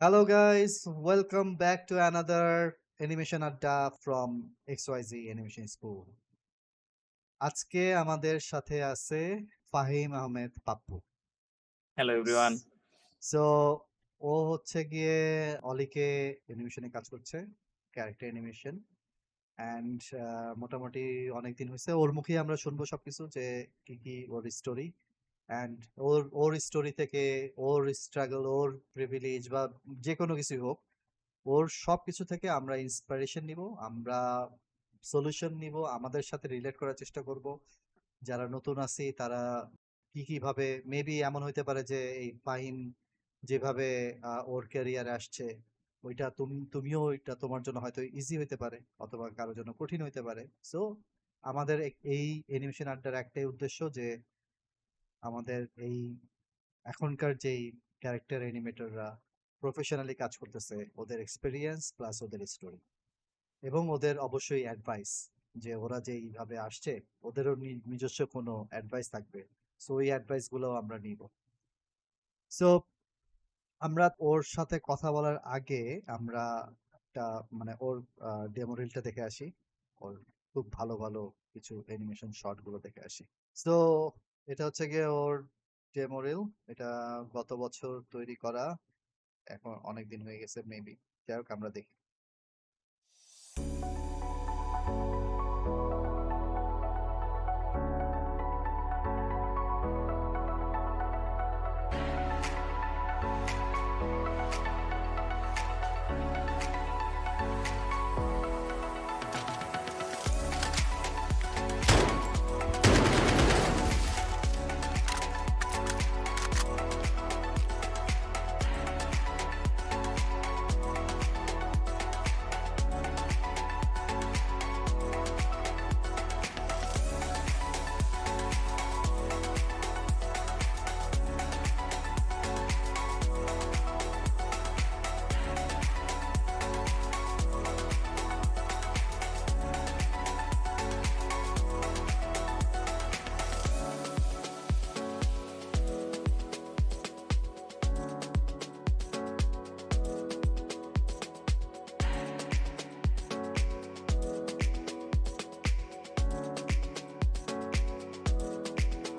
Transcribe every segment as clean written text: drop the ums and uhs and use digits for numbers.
Hello guys, welcome back to another Animation Adda from XYZ Animation School. আজকে আমাদের সাথে আছে Fahim Ahmed Pappu. Hello everyone. So ও হচ্ছে গিয়ে অলিকে অ্যানিমেশনে কাজ করছে, ক্যারেক্টার অ্যানিমেশন। অ্যান্ড মোটামুটি অনেকদিন হয়েছে ওর মুখেই আমরা শুনবো সবকিছু যে কি কি ওর স্টোরি অ্যান্ড ওর স্টোরি থেকে ওর স্ট্রাগল, ওর প্রিভিলেজ বা যে কোনো কিছুই হোক, ওর সবকিছু থেকে আমরা ইন্সপিরেশন নিব, আমরা সলিউশন নিব, আমাদের সাথে রিলেট করার চেষ্টা করব। যারা নতুন আছি তারা কিভাবে, মেবি এমন হইতে পারে যে এই ফাহিম যেভাবে ওর ক্যারিয়ারে আসছে ওইটা তুমিও ওইটা তোমার জন্য হয়তো ইজি হইতে পারে অথবা কারোর জন্য কঠিন হইতে পারে। সো আমাদের এই অ্যানিমেশন আড্ডার একটাই উদ্দেশ্য যে আমাদের এই এখনকার যেই ক্যারেক্টার অ্যানিমেটররা প্রফেশনালি কাজ করতেছে ওদের এক্সপেরিয়েন্স প্লাস ওদের স্টোরি এবং ওদের অবশ্যই অ্যাডভাইস, যে ওরা যে এইভাবে আসছে ওদেরও নিজস্ব কোনো অ্যাডভাইস থাকবে। সো ওই অ্যাডভাইস গুলো আমরা নিব। সো আমরা ওর সাথে কথা বলার আগে আমরা একটা মানে ওর ডেমো রিলটা দেখে আসি, ওর খুব ভালো ভালো কিছু অ্যানিমেশন শট গুলো দেখে আসি। সো এটা হচ্ছে গিয়ে ওর ডেমো রিল। এটা গত বছর তৈরি করা, এখন অনেক দিন হয়ে গেছে মেবি। যাই হোক আমরা দেখি।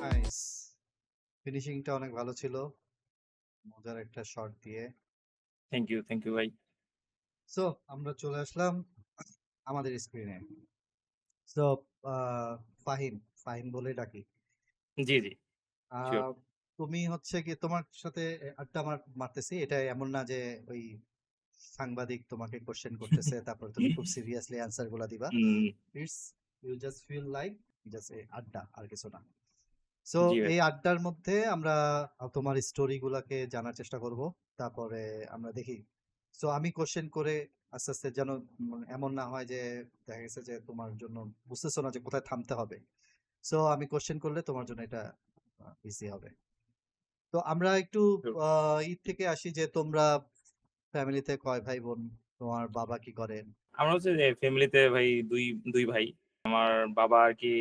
নাইস, ফিনিশিংটা অনেক ভালো ছিল, মজার একটা শট দিয়ে। থ্যাংক ইউ ভাই। সো আমরা চলে আসলাম আমাদের স্ক্রিনে। সো ফাহিম, ফাহিম বলে ডাকি। জি, জি, শিওর। আহ, তুমি হচ্ছে কি তোমার সাথে আড্ডা মারতেছি, এটা এমন না যে ওই সাংবাদিক তোমাকে কোশ্চেন করতেছে তারপর তুমি খুব সিরিয়াসলি অ্যান্সার গুলা দিবা। Hmm, it's, you just feel like just আড্ডা, আর কিছু না। সো জি ভাই। এই আড্ডার মধ্যে আমরা তোমার স্টোরি গুলাকে জানার চেষ্টা করব, তারপরে আমরা দেখি। সো আমি কোশ্চেন করে আস্তে আস্তে যেন এমন না হয় যে দেখা গেছে যে তোমার জন্য বুঝতেছো না যে কোথায় থামতে হবে। সো আমি কোশ্চেন করলে তোমার জন্য এটা ইজি হবে। তো আমরা একটু Sure. ঈদ থেকে আসি যে তোমরা ফ্যামিলিতে কয় ভাই বোন, তোমার বাবা কি করেন? আমরা হচ্ছে যে ফ্যামিলিতে ভাই দুই ভাই। আমার বাবা আর কি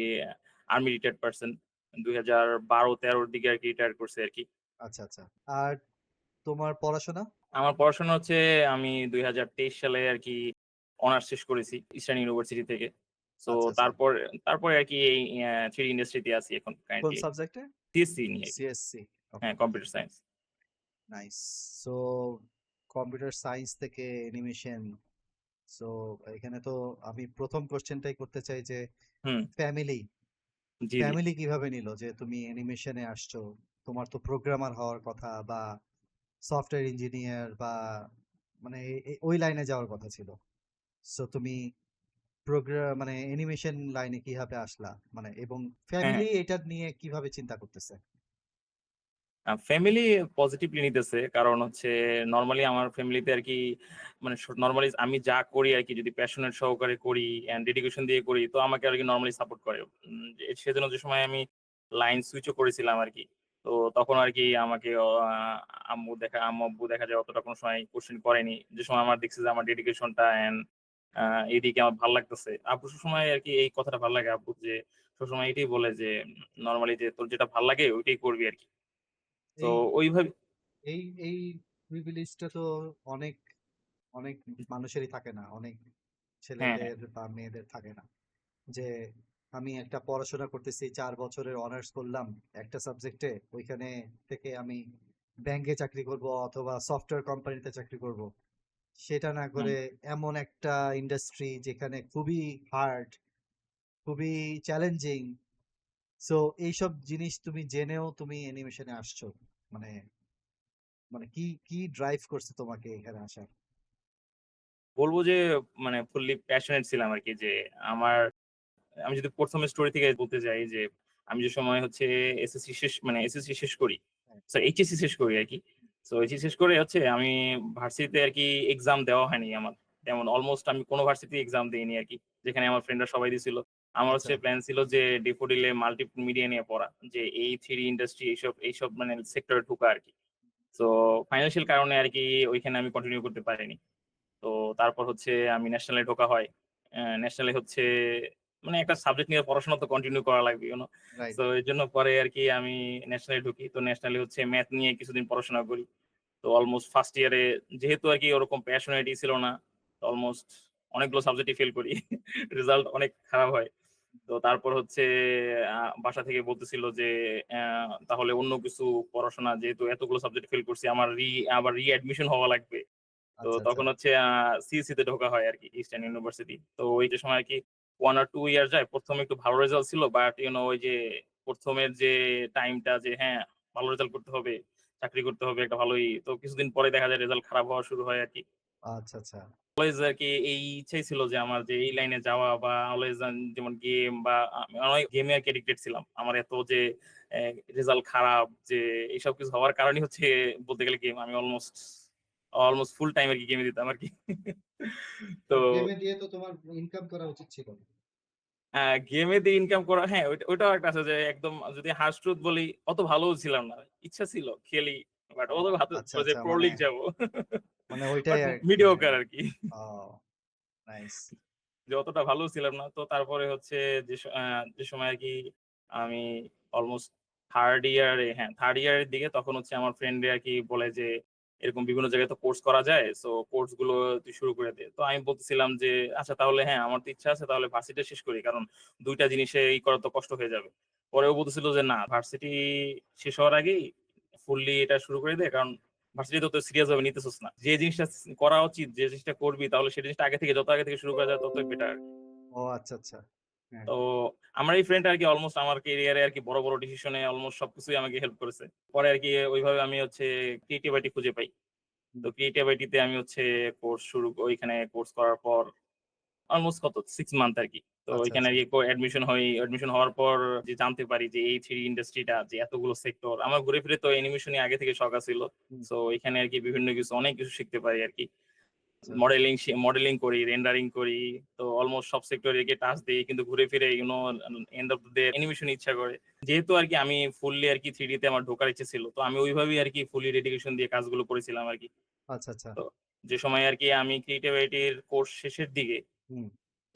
আর্মি রিটায়ার্ড পারসন। 2012-13 দিকে আর কি রিটায়ার করছে আর কি। আচ্ছা আচ্ছা। আর তোমার পড়াশোনা? আমার পড়াশোনা হচ্ছে আমি 2023 সালে আর কি অনার্স শেষ করেছি ইস্টার্ন ইউনিভার্সিটি থেকে। সো আচ্ছা আচ্ছা। তারপরে আর কি এই 3D ইন্ডাস্ট্রিতে আছি এখন কোন কারেন্টলি। সাবজেক্টে? সিএসসি নিয়ে আর কি। সিএসসি। ওকে, হ্যাঁ, computer science. Nice. So computer science থেকে অ্যানিমেশন। সো এখানে তো আমি প্রথম কোশ্চেনটাই করতে চাই যে হুম, ফ্যামিলি, জি, জি। ফ্যামিলি কিভাবে নিল যে তুমি অ্যানিমেশনে আসছো? তোমার তো প্রোগ্রামার হওয়ার কথা বা সফটওয়্যার ইঞ্জিনিয়ার বা মানে ওই লাইনে যাওয়ার কথা ছিল। সো তুমি প্রোগ্রাম মানে অ্যানিমেশন লাইনে কিভাবে আসলা, মানে এবং হ্যাঁ, হ্যাঁ। ফ্যামিলি এটা নিয়ে কিভাবে চিন্তা করতেছে? ফ্যামিলি পজিটিভলি নিতেছে। কারণ হচ্ছে নরমালি আমার ফ্যামিলিতে আরকি মানে নরমালি আমি যা করি আরকি যদি প্যাশনেট সহকারে করি অ্যান্ড ডেডিকেশন দিয়ে করি তো আমাকে আরকি নরমালি সাপোর্ট করে। সেজন্য যে সময় আমি লাইন সুইচও করেছিলাম আরকি। তো তখন আরকি আমাকে আম্মু-আব্বু দেখা যায় অতটা কোনো সময় কোয়েশ্চেন করেনি। যে সময় আমার দেখছে যে আমার ডেডিকেশনটা অ্যান্ড এদিকে আমার ভাল লাগতেছে। আব্বু সবসময় আরকি এই কথাটা ভাল লাগে আব্বুর যে সবসময় এটাই বলে যে নরমালি যে তোর যেটা ভাল লাগে ওইটাই করবি আরকি। তো এই ওইভাবে এই এই প্রিভিলেজটা তো অনেক অনেক মানুষেরই থাকে না, অনেক হ্যাঁ, হ্যাঁ। ছেলেদের বা মেয়েদের থাকে না, যে আমি একটা পড়াশোনা করতেছি 4 বছরের অনার্স করলাম একটা সাবজেক্টে, ওইখানে থেকে আমি ব্যাংকে চাকরি করব অথবা সফটওয়্যার কোম্পানিতে চাকরি করব, সেটা না হুম। করে এমন একটা ইন্ডাস্ট্রি যেখানে খুবই হার্ড, খুবই চ্যালেঞ্জিং। সো এইসব জিনিস তুমি জেনেও তুমি অ্যানিমেশনে আসছো, মানে মানে কি কি ড্রাইভ করছে তোমাকে এখানে আসার? বলব যে মানে ফুললি প্যাশনেট ছিলাম আরকি যে আমার আমি যদি ১ম স্টোরি থেকে বলতে যাই যে, আমি যে সময় হচ্ছে এসএসসি শেষ করি। হ্যাঁ, এইচএসসি শেষ করি আরকি। এইচএসসি শেষ করে হচ্ছে আমি ভার্সিটিতে আরকি এক্সাম দেওয়া হয়নি আমার। যেমন অলমোস্ট আমি কোন ভার্সিটি এক্সাম দেইনি আরকি। যেখানে আমার ফ্রেন্ডরা সবাই দিছিল। আমার আচ্ছা হচ্ছে প্ল্যান ছিল যে ডেফোডিলে মাল্টিমিডিয়া নিয়ে পড়া। যে এই 3D ইন্ডাস্ট্রি এইসব মানে সেক্টরে ঢোকা আরকি। সো ফাইন্যান্সিয়াল কারণে আরকি ওইখানে আমি কন্টিনিউ করতে পারিনি। তো তারপর হচ্ছে আমি ন্যাশনালে ঢোকা হয়। ন্যাশনালে হচ্ছে মানে একটা সাবজেক্ট নিয়ে পড়াশোনা তো কন্টিনিউ করা লাগবে, রাইট। এজন্য পরে আরকি আমি ন্যাশনালে ঢুকি। তো ন্যাশনালে হচ্ছে ম্যাথ নিয়ে কিছুদিন পড়াশোনা করি। তো অলমোস্ট ফার্স্ট ইয়ারে যেহেতু আরকি ওরকম প্যাশনেটি ছিল না, অলমোস্ট অনেকগুলো সাবজেক্টই ফেল করি। রেজাল্ট অনেক খারাপ হয়। তো তারপর হচ্ছে বাসা থেকে বলতেছিল যে, অ্যা তাহলে অন্য কিছু পড়াশোনা যেহেতু এতগুলো সাবজেক্ট ফেল করছি আমার আবার রি-অ্যাডমিশন হওয়া লাগবে। তো আচ্ছা আচ্ছা। তখন হচ্ছে সিইসি তে ঢোকা হয় আরকি, ইস্টার্ন ইউনিভার্সিটি। তো ওই যে সময় আরকি 1 or 2 ইয়ার যায়। ১ম এ একটু ভালো রেজাল্ট ছিল বাট ওই যে ১ম এর যে টাইমটা যে হ্যাঁ, ভালো রেজাল্ট করতে হবে, চাকরি করতে হবে একটা ভালোই। তো কিছুদিন পরে দেখা যায় রেজাল্ট খারাপ হওয়া শুরু হয় আরকি। আচ্ছা আচ্ছা। অলওয়েজ আরকি এই ইচ্ছাই ছিল যে আমার যে এই লাইনে যাওয়া বা অলওয়েজ যেমন গেম বা আমি অনেক গেমে আরকি অ্যাডিক্টেড ছিলাম। আমার এত যে অ্যা রেজাল্ট খারাপ যে এসব কিছু হওয়ার কারণই হচ্ছে বলতে গেলে গেম। আমি অলমোস্ট ফুল টাইম আরকি গেমে দিতাম আরকি। তো তো গেমে দিয়ে তো তোমার ইনকাম করা উচিত ছিল। আ গেমে দিয়ে ইনকাম করা হ্যাঁ, ওইটাও একটা আছে যে একদম যদি হার্শ ট্রুথ বলি অত ভালোও ছিলাম না। ইচ্ছা ছিল খেলি। বাট ও অত আচ্ছা যে আচ্ছা, প্রো মানে লিগ যাবো। মানে বাট ওইটাই আর মানে মিডিওকার আরকি। ও নাইস। যে অতটা ভালো ছিলাম না। তো তারপরে হচ্ছে যে সময় আরকি আমি অলমোস্ট 3rd ইয়ারের দিকে তখন হচ্ছে আমার ফ্রেন্ডরা আরকি বলে যে, "এরকম বিভিন্ন জায়গায় তো কোর্স করা যায়। কোর্স গুলো তুই শুরু করে দে।" তো আমি বলতেছিলাম যে, "আচ্ছা তাহলে হ্যাঁ, আমার তো ইচ্ছা আছে তাহলে ভার্সিটি শেষ করি। কারণ ২ টা জিনিসে করা তো কষ্ট হয়ে যাবে।" পরে ও বলতেছিল যে, "না, ভার্সিটি শেষ হওয়ার আগেই ফুললি এটা শুরু করে দে। কারণ ভার্সিটি তো সিরিয়াস ভাবে নিতেছস না। যে জিনিসটা করা উচিত, যে জিনিসটা করবি তাহলে সেই জিনিসটা যত আগে থেকে শুরু করা যায় ততই বেটার।" ও আচ্ছা আচ্ছা। হ্যাঁ। তো আমার এই ফ্রেন্ড আরকি অলমোস্ট আমার ক্যারিয়ারে আরকি বড় ডিসিশন এ অলমোস্ট সবকিছুই আমাকে হেল্প করেছে। পরে আরকি ওইভাবে আমি হচ্ছে ক্রিয়েটিভ আইটি খুঁজে পাই। হুম, তো ক্রিয়েটিভ আইটিতে আমি হচ্ছে ওইখানে কোর্স করার পর অলমোস্ট 6 মান্থ আরকি। তো আচ্ছা ওইখানে আচ্ছা। আরকি অ্যাডমিশন হই। অ্যাডমিশন হওয়ার পর যে জানতে পারি যে এই 3D ইন্ডাস্ট্রিটা যে এতগুলো সেক্টর। আমার ঘুরে ফিরে তো অ্যানিমেশনই আগে থেকে শখ আছিল। হুম, এখানে আরকি বিভিন্ন কিছু অনেক কিছু শিখতে পারি আরকি। আচ্ছা। মডেলিং করি, রেন্ডারিং করি। তো অলমোস্ট সব সেক্টরে গিয়ে টাচ দেই। কিন্তু ঘুরে ফিরে end of the day animation ইচ্ছা করে। যেহেতু আরকি আমি ফুললি আরকি 3D তে আমার ঢোকার ইচ্ছে ছিল। তো আমি ওইভাবেই আরকি ফুললি ডেডিকেশন দিয়ে কাজগুলো করেছিলাম আরকি। আচ্ছা আচ্ছা। তো যে সময় আরকি আমি ক্রিয়েটিভিটির কোর্স শেষের দিকে হুম,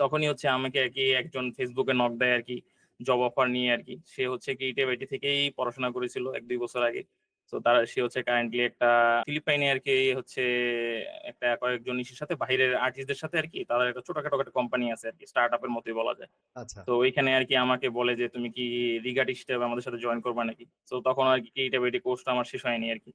তখনই হচ্ছে আমাকে আরকি একজন Facebook এ নক দেয় আরকি। জব অফার নিয়ে আরকি। সে হচ্ছে ক্রিয়েটিভ আইটি থেকেই পড়াশোনা করেছিল ১-২ বছর আগে। সে হচ্ছে কারেন্টলি একটা ফিলিপাইনে আরকি হচ্ছে একটা কয়েকজন ইসের সাথে বাহিরের আর্টিস্টদের সাথে আরকি তাদের একটা ছোটখাটো একটা কোম্পানি আছে আরকি। স্টার্টআপ এর মতোই বলা যায়। আচ্ছা। তো ওইখানে আরকি আমাকে বলে যে, "তুমি কি রিগার্ড হিসেবে আমাদের সাথে জয়েন করবা নাকি?" তখন আরকি ক্রিয়েটিভ আইটি কোর্সটা আমার শেষ হয়নি আরকি।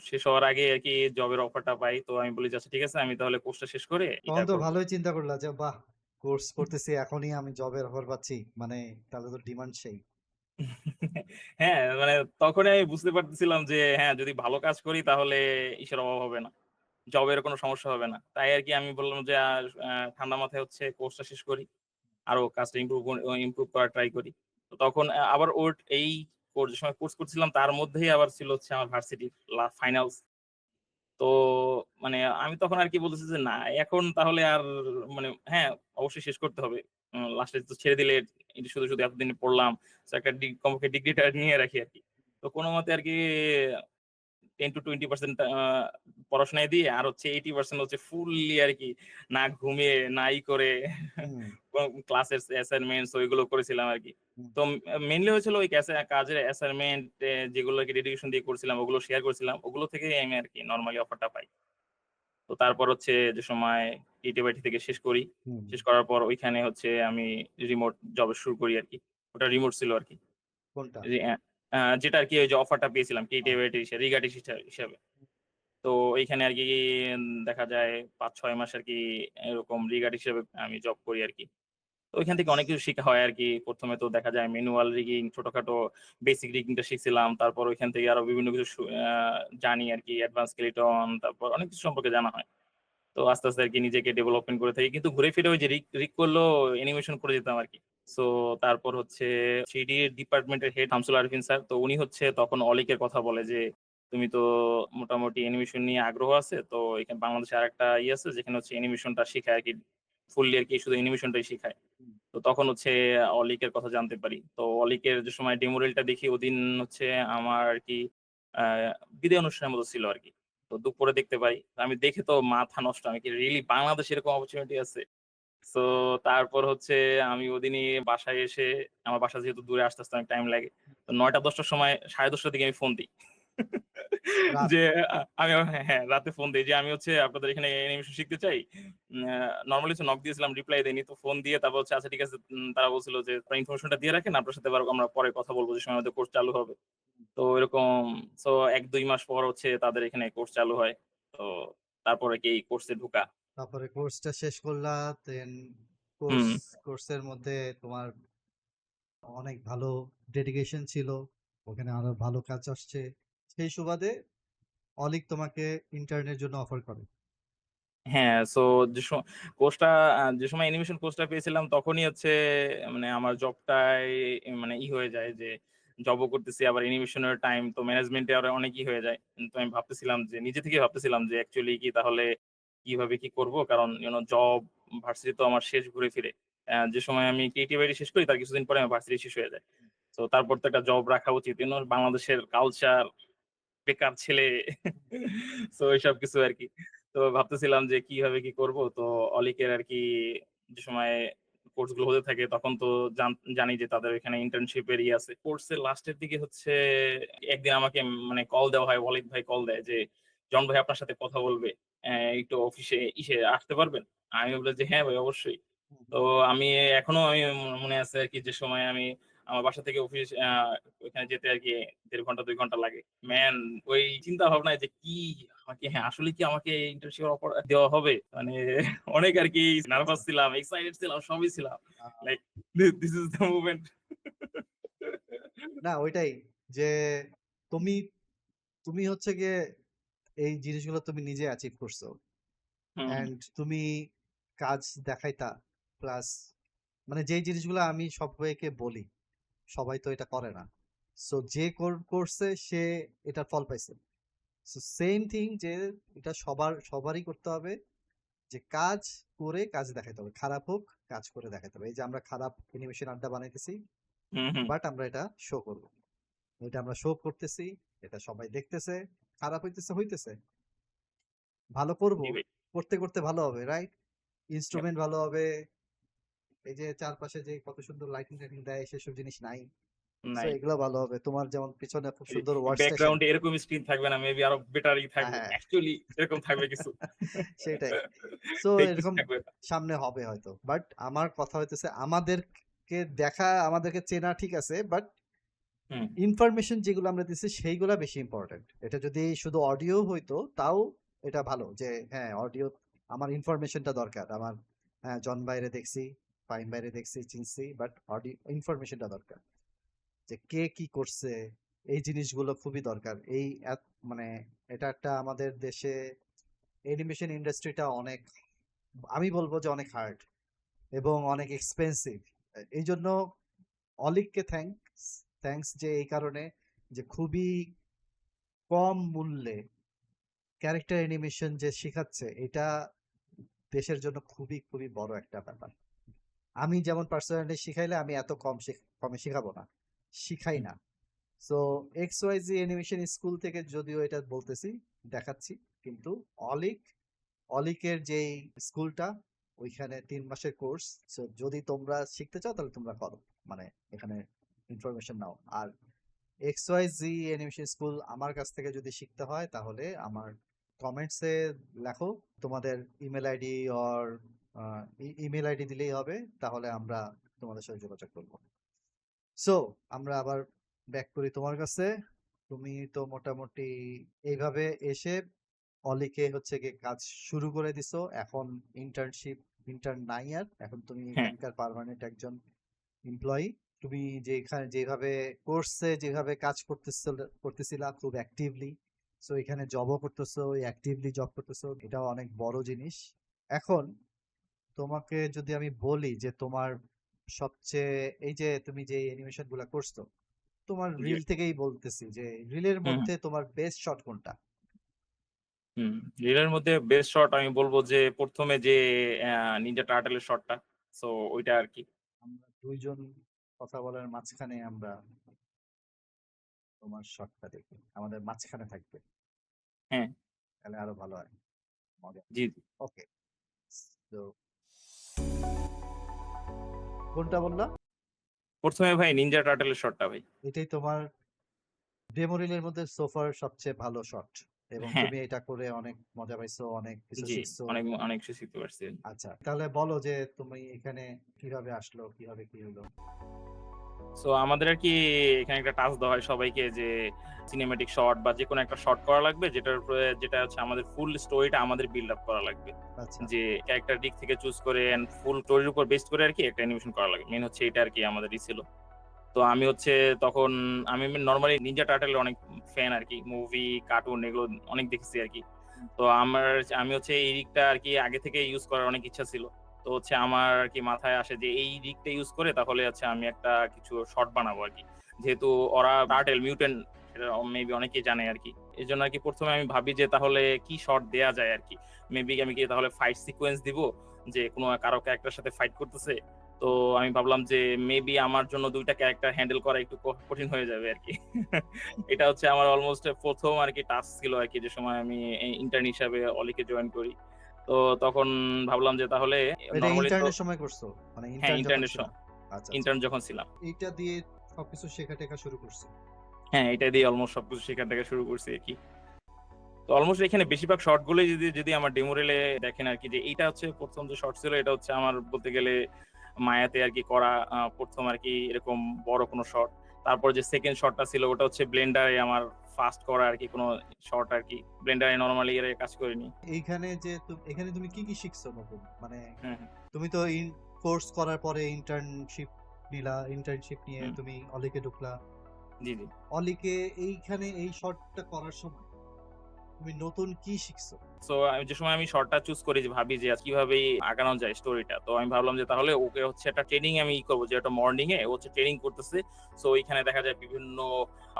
শেষ হওয়ার আগে আরকি জবের অফারটা পাই। তো আমি বলি যে, "আচ্ছা ঠিক আছে আমি তাহলে কোর্সটা শেষ করে তখন এটা তো করব।" ভালোই চিন্তা করলা যে বাহ! কোর্স করতেছি এখনই আমি জবের অফার পাচ্ছি। মানে তাহলে তো ডিমান্ড সেই। হ্যাঁ, মানে তখনই আমি বুঝতে পারতেছিলাম যে হ্যাঁ, যদি ভালো কাজ করি তাহলে ইসের অভাব হবে না। জবের কোনো সমস্যা হবে না। তাই আরকি আমি বললাম যে ঠান্ডা মাথায় হচ্ছে কোর্সটা শেষ করি। আরো কাজটা ইমপ্রুভ করার ট্রাই করি। তো তখন আবার এই যে সময় কোর্স করছিলাম তার মধ্যেই আবার ছিল হচ্ছে আমার ভার্সিটির ফাইনালস। তো মানে আমি তখন আরকি বলতেছি যে, "না, এখন তাহলে আর মানে হ্যাঁ, অবশ্যই শেষ করতে হবে। লাস্টে তো ছেড়ে দিলে এই শুধু এতদিন পড়লাম। একটা কমপক্ষে ডিগ্রিটা নিয়ে রাখি আরকি।" তো কোনমতে আরকি 10-20% পড়াশোনায় দিয়ে আর হচ্ছে 80% হচ্ছে ফুললি আরকি না ঘুমিয়ে, না করে হুম, ক্লাসের অ্যাসাইনমেন্টস ওইগুলো করেছিলাম আরকি। হুম, তো মেইনলি হয়েছিল ওই কাজের অ্যাসাইনমেন্ট যেগুলো আরকি ডেডিকেশন দিয়ে করছিলাম ওগুলো শেয়ার করছিলাম। ওগুলো থেকেই আমি আরকি নরমালি অফারটা পাই। তো তারপর হচ্ছে যে সময় ইটিবাইটি থেকে শেষ করি। হুম। শেষ করার পর ওইখানে হচ্ছে আমি রিমোট জব শুরু করি আরকি। ওটা রিমোট ছিল আরকি। কোনটা? রি অ্যা আ যেটা আরকি ওই যে অফারটা পেয়েছিলাম ও, ক্রিয়েটিভিটি রিগার্ডিশ হিসাবে। তো এইখানে আরকি দেখা যায় ৫-৬ মাস আরকি এরকম রিগার্ড হিসেবে আমি জব করি আরকি। তো ওইখান থেকে নাইস। অনেক কিছু শিখা হয় আরকি। ১ম এ তো দেখা যায় ম্যানুয়াল রিগিং, ছোটখাটো বেসিক রিগিংটা শিখছিলাম। তারপর ওইখান থেকে আরো বিভিন্ন কিছু জানি আরকি অ্যাডভান্স স্কেলেটন তারপর অনেক কিছু সম্পর্কে জানা হয়। তো আস্তে আরকি নিজেকে ডেভেলপমেন্ট করে থাকি। কিন্তু ঘুরে ফিরে ওই যে রিগ করলেও অ্যানিমেশন করে যেতাম আরকি। সো তারপর হচ্ছে 3D এর ডিপার্টমেন্টের হেড শামসুল আরেফিন স্যার। তো উনি হচ্ছে তখন অলিকের কথা বলে যে, "তুমি তো মোটামুটি অ্যানিমেশন নিয়ে আগ্রহ আছে। তো এখানে বাংলাদেশে আরেকটা আছে যেখানে হচ্ছে অ্যানিমেশনটা শিখায় আরকি। ফুললি আরকি শুধু অ্যানিমেশনটাই শিখায়।" হুম, তো তখন হচ্ছে অলিকের কথা জানতে পারি। তো অলিকের যে সময় ডেমো রিলটা দেখি ওদিন হচ্ছে আমার আরকি আ বিদায় অনুষ্ঠানের মতো ছিল আরকি। তো দুপুরে দেখতে পাই। আমি দেখে তো মাথা নষ্ট। আমি কি রিয়ালি বাংলাদেশে এরকম অপরচুনিটি আছে? সো তারপর হচ্ছে আমি ওদিনই বাসায় এসে আমার বাসা যেহেতু দূরে আসতে অনেক টাইম লাগে। তো ৯ঃ০০-১০ঃ০০ র সময় ১০:৩০ র দিকে আমি ফোন দেই। রাত। যে আমি হ্যাঁ, রাতে ফোন দেই যে আমি হচ্ছে আপনাদের এখানে অ্যানিমেশন শিখতে চাই। নরমালি হচ্ছে নক দিয়েছিলাম রিপ্লাই দেয়নি। তো ফোন দিয়ে তারপর হচ্ছে আচ্ছা ঠিক আছে তারা বলছিল যে আপনার ইনফরমেশনটা দিয়ে রাখেন। আপনার সাথে আবার আমরা পরে কথা বলব যে সময় আমাদের কোর্স চালু হবে। তো এরকম সো ১-২ মাস পর হচ্ছে তাদের এখানে কোর্স চালু হয়। তো তারপরে কি এই কোর্সে ঢোকা। তারপরে কোর্সটা শেষ করলা, দেন কোর্স হুম। কোর্সের মধ্যে তোমার অনেক ভালো ডেডিকেশন ছিল। ওখানে আরো ভালো কাজ আসছে। সেই সুবাদে অলিক তোমাকে ইন্টার্নের জন্য অফার করে। হ্যাঁ, সো যে কোর্সটা যে সময় অ্যানিমেশন কোর্সটা পেয়েছিলাম তখনই হচ্ছে মানে আমার জবটাই মানে হয়ে যায় যে জবও করতেছি আবার অ্যানিমেশনের টাইম তো ম্যানেজমেন্টে আরো অনেক হয়ে যায়। তো আমি ভাবতেছিলাম যে নিজে থেকেই ভাবতেছিলাম যে অ্যাকচুয়ালি কি তাহলে কিভাবে কি করব? কারণ জব ভার্সিটি তো আমার শেষ ঘুরে ফিরে। যে সময় আমি ক্রিয়েটিভ আইডি শেষ করি তার কিছুদিন পরে আমার ভার্সিটি শেষ হয়ে যায়। তো তারপর তো একটা জব রাখা উচিত। বাংলাদেশের কালচার বেকার ছেলে। সো এসব কিছু আরকি। তো ভাবতেছিলাম যে কিভাবে কি করব। তো অলিকের আরকি যে সময় কোর্স গুলো হতে থাকে তখন তো জানি যে তাদের এখানে ইন্টার্নশিপ এর আছে। কোর্সের লাস্টের দিকে হচ্ছে একদিন আমাকে মানে কল দেওয়া হয়, ওয়ালিদ ভাই কল দেয় যে, "জন ভাই আপনার সাথে কথা বলবে। একটু অফিসে আসতে পারবেন?" আমি বললাম যে, "হ্যাঁ ভাই অবশ্যই।" হুম, তো আমি এখনো মনে আছে আরকি যে সময় আমি আমার বাসা থেকে অফিস ওইখানে যেতে আরকি ১.৫ ঘন্টা ২ ঘন্টা লাগে। হুম। ম্যান ওই চিন্তা ভাবনায় যে কি আসলে কি আমাকে ইন্টার্নশিপ এর অফার দেওয়া হবে? মানে অনেক আরকি আচ্ছা। নার্ভাস ছিলাম, এক্সাইটেড ছিলাম, সবই ছিলাম। Uh like this is the moment. না ওইটাই যে তুমি তুমি হচ্ছে গিয়ে এই জিনিসগুলো তুমি নিজে অ্যাচিভ করছো। হুম, হুম, অ্যান্ড তুমি কাজ দেখাইতা প্লাস মানে যেই জিনিসগুলো আমি সবাইকে বলি, সবাই তো এটা করে না। সো যে করছে সে এটার ফল পাইছে। সো সেম থিং যে এটা সবারই করতে হবে যে কাজ করে কাজ দেখাইতে হবে। খারাপ হোক কাজ করে দেখাইতে হবে। এই যে আমরা খারাপ অ্যানিমেশন আড্ডা বানাইতেছি, হুম, হুম। বাট আমরা এটা শো করব। এটা আমরা শো করতেছি, এটা সবাই দেখতেছে। খারাপ হইতেছে। ভালো করব। জি ভাই। করতে করতে ভালো হবে, রাইট? ইন্সট্রুমেন্ট ভালো হবে। এই যে চারপাশে যে কত সুন্দর লাইটিং টাইটিং দেয় সেসব জিনিস নাই। সো নাই। এগুলো ভালো হবে। তোমার যেমন পিছনে খুব সুন্দর ওয়ার্ক স্টেশন। ব্যাকগ্রাউন্ড এ এরকম স্ক্রিন থাকবে না। মেবি আরো বেটারই হ্যাঁ, থাকবে। হ্যাঁ। অ্যাকচুয়ালি এরকম থাকবে কিছু। সেটাই। সো ফেক কিছু এরকম থাকবে না। সামনে হবে হয়তো। বাট আমার কথা হইতেছে আমাদেরকে চেনা ঠিক আছে। বাট হুম, ইনফরমেশন যেগুলো আমরা দিচ্ছি সেইগুলা বেশি ইম্পোর্টেন্ট। এটা যদি শুধু অডিও হইতো তাও এটা ভালো যে হ্যাঁ, অডিও আমার ইনফরমেশনটা দরকার। আমার হ্যাঁ, জন ভাইরে দেখছি, ফাহিম ভাইরে দেখছি, চিনছি। বাট ইনফরমেশনটা দরকার। যে কে কি করছে এই জিনিসগুলো খুবই দরকার। মানে এটা একটা আমাদের দেশে অ্যানিমেশন ইন্ডাস্ট্রিটা অনেক আমি বলব যে অনেক হার্ড এবং অনেক এক্সপেন্সিভ। এইজন্য অলিককে থ্যাংকস যে এই কারণে যে খুবই কম মূল্যে ক্যারেক্টার অ্যানিমেশন যে শিখাচ্ছে এটা দেশের জন্য খুবই বড় একটা ব্যাপার। আমি যেমন পার্সোনালি শিখাইলে আমি এত কমে শিখাবো না। শিখাই হুম। না। সো এক্সওয়াইজি অ্যানিমেশন স্কুল থেকে যদিও এটা বলতেছি, দেখাচ্ছি। কিন্তু অলিক অলিকের যেই স্কুলটা ওইখানে 3 মাসের কোর্স। সো যদি তোমরা শিখতে চাও তাহলে তোমরা করো, মানে এখানে ইনফরমেশন নাও। আর XYZ অ্যানিমেশন স্কুল আমার কাছ থেকে যদি শিখতে হয় তাহলে আমার কমেন্টসে লেখো তোমাদের email ID, or email ID দিলেই হবে, তাহলে আমরা তোমাদের সাথে যোগাযোগ করবো। সো আমরা আবার ব্যাক করি তোমার কাছে। তুমি তো মোটামুটি এইভাবে এসে অলিকে হচ্ছে গিয়ে কাজ শুরু করে দিছো। এখন ইন্টার্ন নাই আর, এখন তুমি হ্যাঁ এখানকার পার্মানেন্ট একজন এমপ্লয়ি। তুমি যেভাবে কোর্সে যেভাবে কাজ করতেছিলা খুব অ্যাক্টিভলি, সো এখানে জবও করতেছো, অ্যাক্টিভলি জব করতেছো, এটাও অনেক বড় জিনিস। এখন তোমাকে যদি আমি বলি যে তোমার সবচেয়ে, এই যে তুমি যে অ্যানিমেশন গুলা করছো, তোমার জি রিল থেকেই বলতেছি যে রিলের হুম মধ্যে তোমার বেস্ট শট কোনটা? হুম রিলের মধ্যে বেস্ট শট আমি বলবো যে প্রথমে যে নিনজা টার্টেলের শটটা, সো ওইটা আর কি। আমরা দুইজন কথা বলার মাঝখানে আমরা তোমার শটটা দেখি, আমাদের মাঝখানে থাকবে, হ্যাঁ তাহলে আরো ভালো হয়, মজা। জি জি ওকে, তো কোনটা বললা? প্রথমে ভাই নিনজা টার্টেলের শটটা ভাই। এটাই তোমার ডেমো রিলের মধ্যে সোফার সবচেয়ে ভালো শট, এবং হ্যাঁ তুমি এটা করে অনেক মজা পাইছো, অনেক কিছু জি শিখছো। অনেক অনেক কিছু শিখতে পারছি। আচ্ছা, তাহলে বলো যে তুমি এখানে কিভাবে আসলো, কিভাবে কি হলো? সো আমাদের আর কি এখানে একটা টাস্ক দেওয়া হয় সবাইকে যে সিনেমেটিক শট বা যেকোনো একটা শট করা লাগবে, যেটার উপরে যেটা হচ্ছে আমাদের ফুল স্টোরিটা আমাদের বিল্ড আপ করা লাগবে। আচ্ছা, যে ক্যারেক্টার দিক থেকে চুজ করে এন্ড ফুল স্টোরির উপর বেস্ট করে আর কি একটা অ্যানিমেশন করা লাগে। মেইন হচ্ছে এটা আর কি আমাদেরই ছিল। তো আমি হচ্ছে তখন আমি নরমালি নিনজা টার্টল অনেক ফ্যান আরকি। মুভি, কার্টুন এগুলো অনেক দেখেছি আরকি। তো আমি হচ্ছে এই রিগটা আরকি আগে থেকে ইউজ করার অনেক ইচ্ছা ছিল। তো হচ্ছে আমার আরকি মাথায় আসে যে এই রিগটা ইউজ করে তাহলে হচ্ছে আমি একটা কিছু শর্ট বানাবো আরকি। যেহেতু ওরা টার্টল মিউট্যান্ট, সেটা মেবি অনেকেই জানে আরকি। এজন্য আরকি ১ম এ আমি ভাবি যে তাহলে কি শর্ট দেয়া যায় আরকি। মেবি আমি কি তাহলে ফাইট সিকোয়েন্স দিব? যে কোনো কারো ক্যারেক্টারের সাথে ফাইট করতেছে। তো আমি ভাবলাম যে মেবি আমার জন্য ২ টা ক্যারেক্টার হ্যান্ডেল করা একটু কঠিন হয়ে যাবে আরকি। এটা হচ্ছে আমার অলমোস্ট ১ম আরকি টাস্ক ছিল আরকি, যে সময় আমি ইন্টার্ন হিসাবে অলিকে জয়েন করি। তো তখন ভাবলাম যে তাহলে এটা নরমালি তো ইন্টার্নের সময় করছো, মানে হ্যাঁ, ইন্টার্ন যখন ইন্টার্নের ছিলা? আচ্ছা, আচ্ছা, ইন্টার্ন যখন ছিলাম। এইটা দিয়ে সবকিছু শেখা টেখা শুরু করছো? হ্যাঁ, এটা দিয়ে অলমোস্ট সবকিছু শেখা থেকে শুরু করছি আরকি। তো অলমোস্ট এখানে বেশিরভাগ শর্ট গুলোই যদি আমার ডেমো রিলে দেখেন আরকি, যে এইটা হচ্ছে ১ম যে শর্ট ছিল, এটা হচ্ছে আমার বলতে গেলে মায়াতে আরকি করা ১ম আরকি এরকম বড় কোনো শট। তারপর যে 2nd শটটা ছিল ওটা হচ্ছে ব্লেন্ডারে আমার ফার্স্ট করা আরকি কোনো শট আরকি। ব্লেন্ডারে নরমালি এর আগে কাজ করিনি। এইখানে যে এখানে তুমি কি কি শিখছো নতুন, মানে হুম, হুম। তুমি তো কোর্স করার পরে ইন্টার্নশিপ নিয়ে হুম, তুমি অলিকে ঢুকলা। জি, জি। অলিকে এইখানে এই শর্টটা করার সময় তুমি নতুন কি শিখছো? সো যে সময় আমি শর্টটা চুজ করি, যে ভাবি যে কিভাবে আগানো যায় স্টোরিটা। তো আমি ভাবলাম যে তাহলে ওকে হচ্ছে একটা ট্রেনিং আমি করব, যে একটা মর্নিং এ ও হচ্ছে ট্রেনিং করতেছে। সো ওইখানে দেখা যায় বিভিন্ন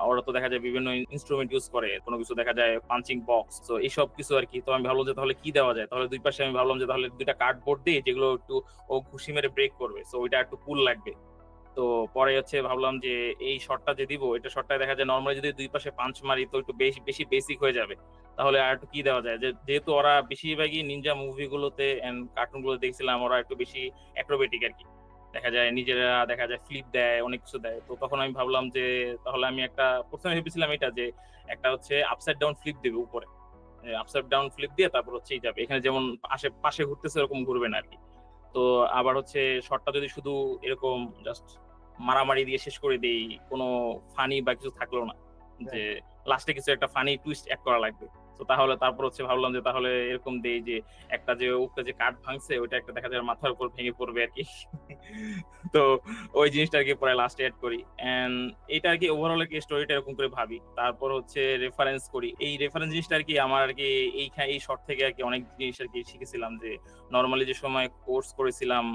ওরা তো দেখা যায় বিভিন্ন ইন্সট্রুমেন্ট ইউজ করে। কোন কিছু দেখা যায় পাঞ্চিং বক্স। সো এইসব কিছু আরকি। তো আমি ভাবলাম যে তাহলে কি দেওয়া যায়? তাহলে ২ পাশে আমি ভাবলাম যে তাহলে ২ টা কার্ডবোর্ড দেই, যেগুলো একটু ও ঘুষি মেরে ব্রেক করবে। সো ওইটা একটু কুল লাগবে। তো পরে হচ্ছে ভাবলাম যে এই শটটা যে দিব, এটা শটটায় দেখা যায় নরমালি যদি ২ পাশে পাঞ্চ মারি তো একটু বেশি বেশি বেসিক হয়ে যাবে। তাহলে আরেকটু কি দেওয়া যায়? যেহেতু ওরা বেশিরভাগই নিনজা মুভিগুলোতে এন্ড কার্টুন গুলো দেখছিলাম ওরা একটু বেশি অ্যাক্রোবেটিক আরকি। দেখা যায় নিজেরা দেখা যায় ফ্লিপ দেয়, অনেক কিছু দেয়। তো তখন আমি ভাবলাম যে তাহলে আমি একটা ১ম এ ভেবেছিলাম এটা যে একটা হচ্ছে আপসাইড ডাউন ফ্লিপ দিবে উপরে। আপসাইড ডাউন ফ্লিপ দিয়ে তারপর হচ্ছে যাবে। এখানে যেমন পাশে ঘুরতেছে ওরকম ঘুরবে না আরকি। তো আবার হচ্ছে শটটা যদি শুধু এরকম জাস্ট মারামারি দিয়ে শেষ করে দেই, কোন ফানি বা কিছু থাকলো না। যে রাইট। লাস্টে কিছু একটা ফানি টুইস্ট এড করা লাগবে। তো তাহলে তারপর হচ্ছে ভাবলাম যে তাহলে এরকম দেই যে একটা যে উপরে যে কাঠ ভাঙছে ওইটা একটা দেখা যায় মাথার উপর ভেঙে পড়বে আরকি। তো ওই জিনিসটা আরকি পরে লাস্টে এড করি। অ্যান্ড এটা আরকি ওভারঅল আরকি স্টোরিটা এরকম করে ভাবি। তারপর হচ্ছে রেফারেন্স করি। এই রেফারেন্স জিনিসটা আরকি আমার আরকি এই শর্ট থেকে আরকি অনেক জিনিস আরকি শিখেছিলাম, যে নরমালি যে সময় কোর্স করেছিলাম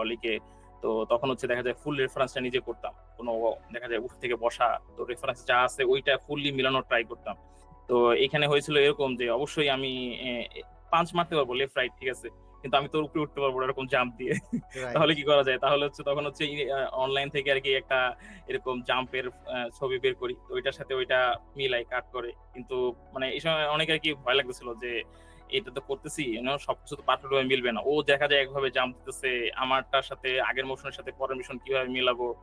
অলিকে, তো তখন হচ্ছে দেখা যায় ফুল রেফারেন্সটা নিজে করতাম। কোনো দেখা যায় উঠ থেকে বসা, তো রেফারেন্স যা আছে ওইটা ফুললি মিলানোর ট্রাই করতাম। তো এখানে হয়েছিল এরকম যে অবশ্যই আমি এ এ পাঞ্চ মারতে পারবো লেফট রাইট, ঠিক আছে। কিন্তু আমি তোর উপরে উঠতে পারবো না এরকম জাম্প দিয়ে। রাইট। তাহলে কি করা যায়? তাহলে হচ্ছে তখন হচ্ছে অনলাইন থেকে আরকি একটা এরকম জাম্পের ছবি বের করি। তো ওইটার সাথে ওইটা মিলাই কাট করে। কিন্তু মানে এই সময় অনেক আরকি ভয় লাগতেছিল যে এটা তো করতেছি, সবকিছু তো পারফেক্ট ভাবে মিলবে না। ও দেখা যায় একভাবে জাম্প দিতেছে, আমারটার সাথে আগের মোশনের সাথে পরের মোশন কিভাবে মিলাবো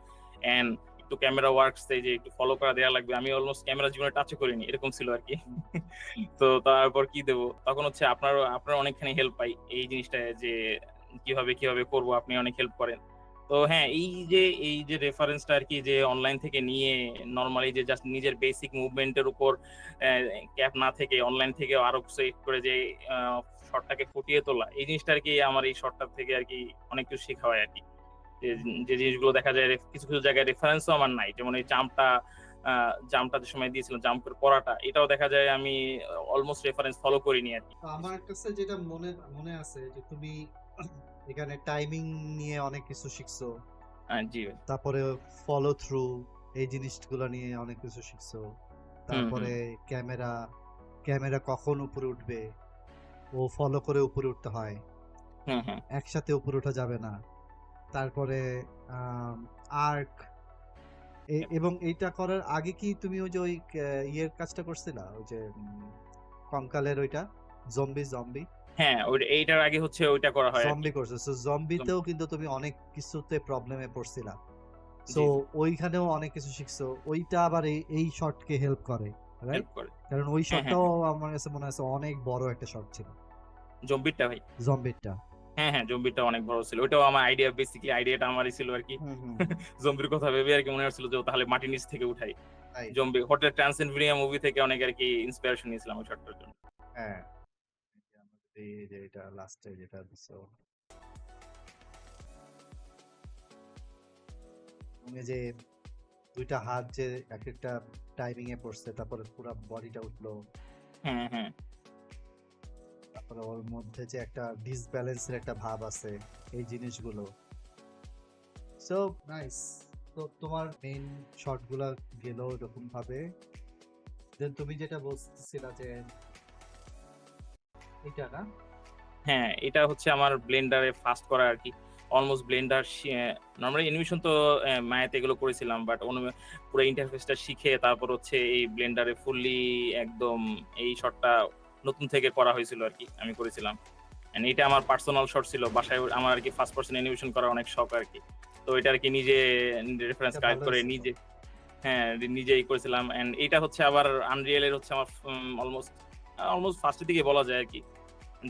অ্যান্ড একটু ক্যামেরা ওয়ার্কস এই যে একটু ফলো করা দেয়া লাগবে। আমি অলমোস্ট ক্যামেরা জীবনে টাচও করিনি। এরকম ছিল আরকি। হুম, তো তারপর কি দেব? তখন হচ্ছে আপনার অনেকখানি হেল্প পাই এই জিনিসটায় যে কিভাবে করব আপনি অনেক হেল্প করেন। তো হ্যাঁ, এই যে রেফারেন্সটা আরকি যে অনলাইন থেকে নিয়ে নরমালি যে জাস্ট নিজের বেসিক মুভমেন্ট এর উপর অ্যা ক্যাপ না থেকে অনলাইন থেকে আরো সেট করে যে আ শটটাকে ফুটিয়ে তোলা। এই জিনিসটা আরকি আমার এই শটটার থেকে আরকি অনেক কিছু শেখা হয় আরকি। যে হুম। যে জিনিসগুলো দেখা যায় কিছু জায়গায় রেফারেন্সও আমার নাই। যেমন এই আ জাম্পটা যে সময় দিয়েছিলাম জাম্প করে পড়াটা, এটাও দেখা যায় আমি অলমোস্ট রেফারেন্স ফলো করিনি আরকি। তো আমার কাছে যেটা মনে মনে আছে যে তুমি এখানে টাইমিং নিয়ে অনেক কিছু শিখছো। জি ভাই। তারপরে ফলো থ্রু এই জিনিসগুলো নিয়ে অনেক কিছু শিখছো। হুম। তারপরে ক্যামেরা, ক্যামেরা কখন উপরে উঠবে, ও ফলো করে উপরে উঠতে হয়। হুম। একসাথে উপরে ওঠা যাবে না। তারপরে আম আর্ক এবং এইটা করার আগে কি তুমি ওই যে ওই ইয়ের কাজটা করছিলা? ওই যে কঙ্কালের ওইটা? জম্বি? হ্যাঁ, এইটার আগে হচ্ছে ওইটা করা হয় আরকি। জম্বি করছো। সো জম্বিতেও কিন্তু তুমি অনেক কিছুতে প্রবলেমে পড়ছিলা। সো জি, জি। ওইখানেও অনেক কিছু শিখছো। ওইটা আবার এই শটকে হেল্প করে। রাইট? হেল্প করে। কারণ ওই হ্যাঁ। শটটাও আমার কাছে মনে আছে অনেক বড় একটা শট ছিল। জম্বিরটা ভাই। জম্বিরটা। হ্যাঁ, জম্বিরটা অনেক বড় ছিল। ওইটাও আমার বেসিক্যালি আইডিয়াটা আমারই ছিল আরকি। হুম। জম্বির কথা ভেবে আরকি মনে হচ্ছিল যে তাহলে মাটির নিচ থেকে উঠাই। Right. Zombie hotel Transylvania movie থেকে অনেক আরকি ইন্সপিরেশন নিয়েছিলাম ওই শটটার জন্য। হ্যাঁ। এই যে এটা লাস্টে যেটা দিছো। এই যে ২ টা হাত যে একেকটা টাইমিং এ পড়ছে, তারপরে পুরা বডিটা উঠলো। হ্যাঁ। তারপরে ওর মধ্যে যে একটা ডিসব্যালেন্স এর একটা ভাব আছে, এই জিনিসগুলো। So nice. তো তোমার মেইন শট গুলা গেল এরকম ভাবে। দেন তুমি যেটা বলতেছিলা যে এটা না? হ্যাঁ, এটা হচ্ছে আমার ব্লেন্ডারে ফার্স্ট করা আরকি। অলমোস্ট ব্লেন্ডার নরমালি অ্যানিমেশন তো মায়াতে এগুলো করেছিলাম। বাট পুরো ইন্টারফেসটা শিখে তারপর হচ্ছে এই ব্লেন্ডারে ফুললি একদম এই শটটা নতুন থেকে করা হয়েছিল আরকি। আমি করেছিলাম। অ্যান্ড এটা আমার পার্সোনাল শট ছিল। বাসায় আমার আরকি ফার্স্ট পারসন অ্যানিমেশন করার অনেক শখ আরকি। তো এটা আরকি নিজে রেফারেন্স এটা কালেক্ট ভালো করে হইছে তো। হ্যাঁ, নিজেই করেছিলাম। অ্যান্ড এইটা হচ্ছে আবার আনরিয়াল এর হচ্ছে আমার অলমোস্ট ফার্স্ট এর দিকে বলা যায় আরকি।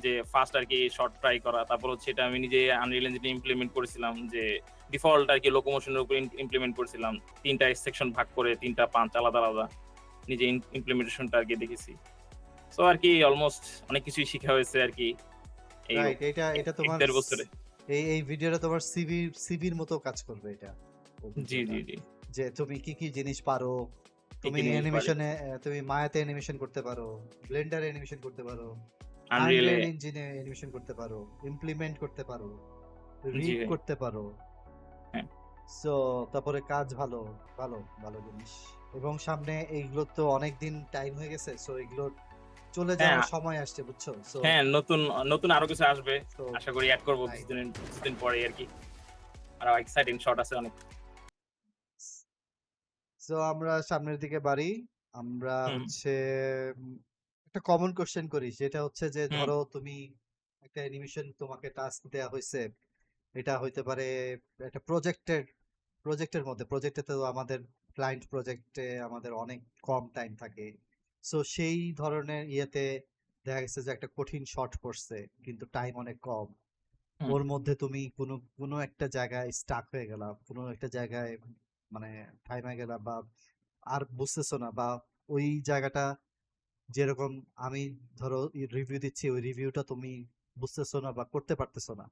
যে ফার্স্ট আরকি শর্ট ট্রাই করা। তারপর হচ্ছে এটা আমি নিজে আনরিয়াল ইঞ্জিনে ইমপ্লিমেন্ট করেছিলাম যে ডিফল্ট আরকি লোকোমোশন এর উপর ইমপ্লিমেন্ট করেছিলাম। ৩ টা সেকশন ভাগ করে ৩ টা পাঞ্চ আলাদা। নিজে ইমপ্লিমেন্টেশনটা আরকি দেখেছি। সো আরকি অলমোস্ট অনেক কিছুই শিখা হয়েছে আরকি এই রাইট। এটা এক তোমার ১.৫ বছরে। এই ভিডিওটা তোমার সিভির মতো কাজ করবে এটা। অভিজ্ঞতা। জি। যে তুমি কি জিনিস পারো। কি জিনিস পারি। তুমি মায়াতে অ্যানিমেশন করতে পারো, ব্লেন্ডারে অ্যানিমেশন করতে পারো, আনরিয়াল এ আনরিয়েল ইঞ্জিনে অ্যানিমেশন করতে পারো, ইমপ্লিমেন্ট করতে পারো, জি রিগ ভাই। করতে পারো। হ্যাঁ। সো তারপরে কাজ ভালো জিনিস। এবং সামনে এইগুলো তো অনেকদিন টাইম হয়ে গেছে। সো এগুলো চলে হ্যাঁ, যাওয়ার সময় আসছে, বুঝছো? সো হ্যাঁ, নতুন আরো কিছু আসবে। সো আশা করি এড করব রাইট। কিছুদিন পরেই আরকি। আরো এক্সাইটিং শট আছে অনেক। সো আমরা সামনের দিকে বাড়ি। আমরা হুম, হচ্ছে একটা কমন কোয়েশ্চেন করি। সেটা হচ্ছে যে হুম, ধরো তুমি একটা অ্যানিমেশন তোমাকে টাস্ক দেয়া হইছে। এটা হইতে পারে একটা প্রজেক্টের মধ্যে। প্রজেক্টে তো আমাদের ক্লায়েন্ট প্রজেক্টে আমাদের অনেক কম টাইম থাকে। সো সেই ধরনের ইয়েতে দেখা গেছে যে একটা কঠিন শর্ট পড়ছে। কিন্তু টাইম অনেক কম। হুম। ওর মধ্যে তুমি কোনো একটা জায়গায় স্টাক হয়ে গেলা। কোনো একটা জায়গায় মানে থাইমা গেলা বা আর বুঝতেছো না বা ওই জায়গাটা যেরকম আমি ধরো রিভিউ দিচ্ছি ওই রিভিউটা তুমি বুঝতেছো না বা করতে পারতেছো না।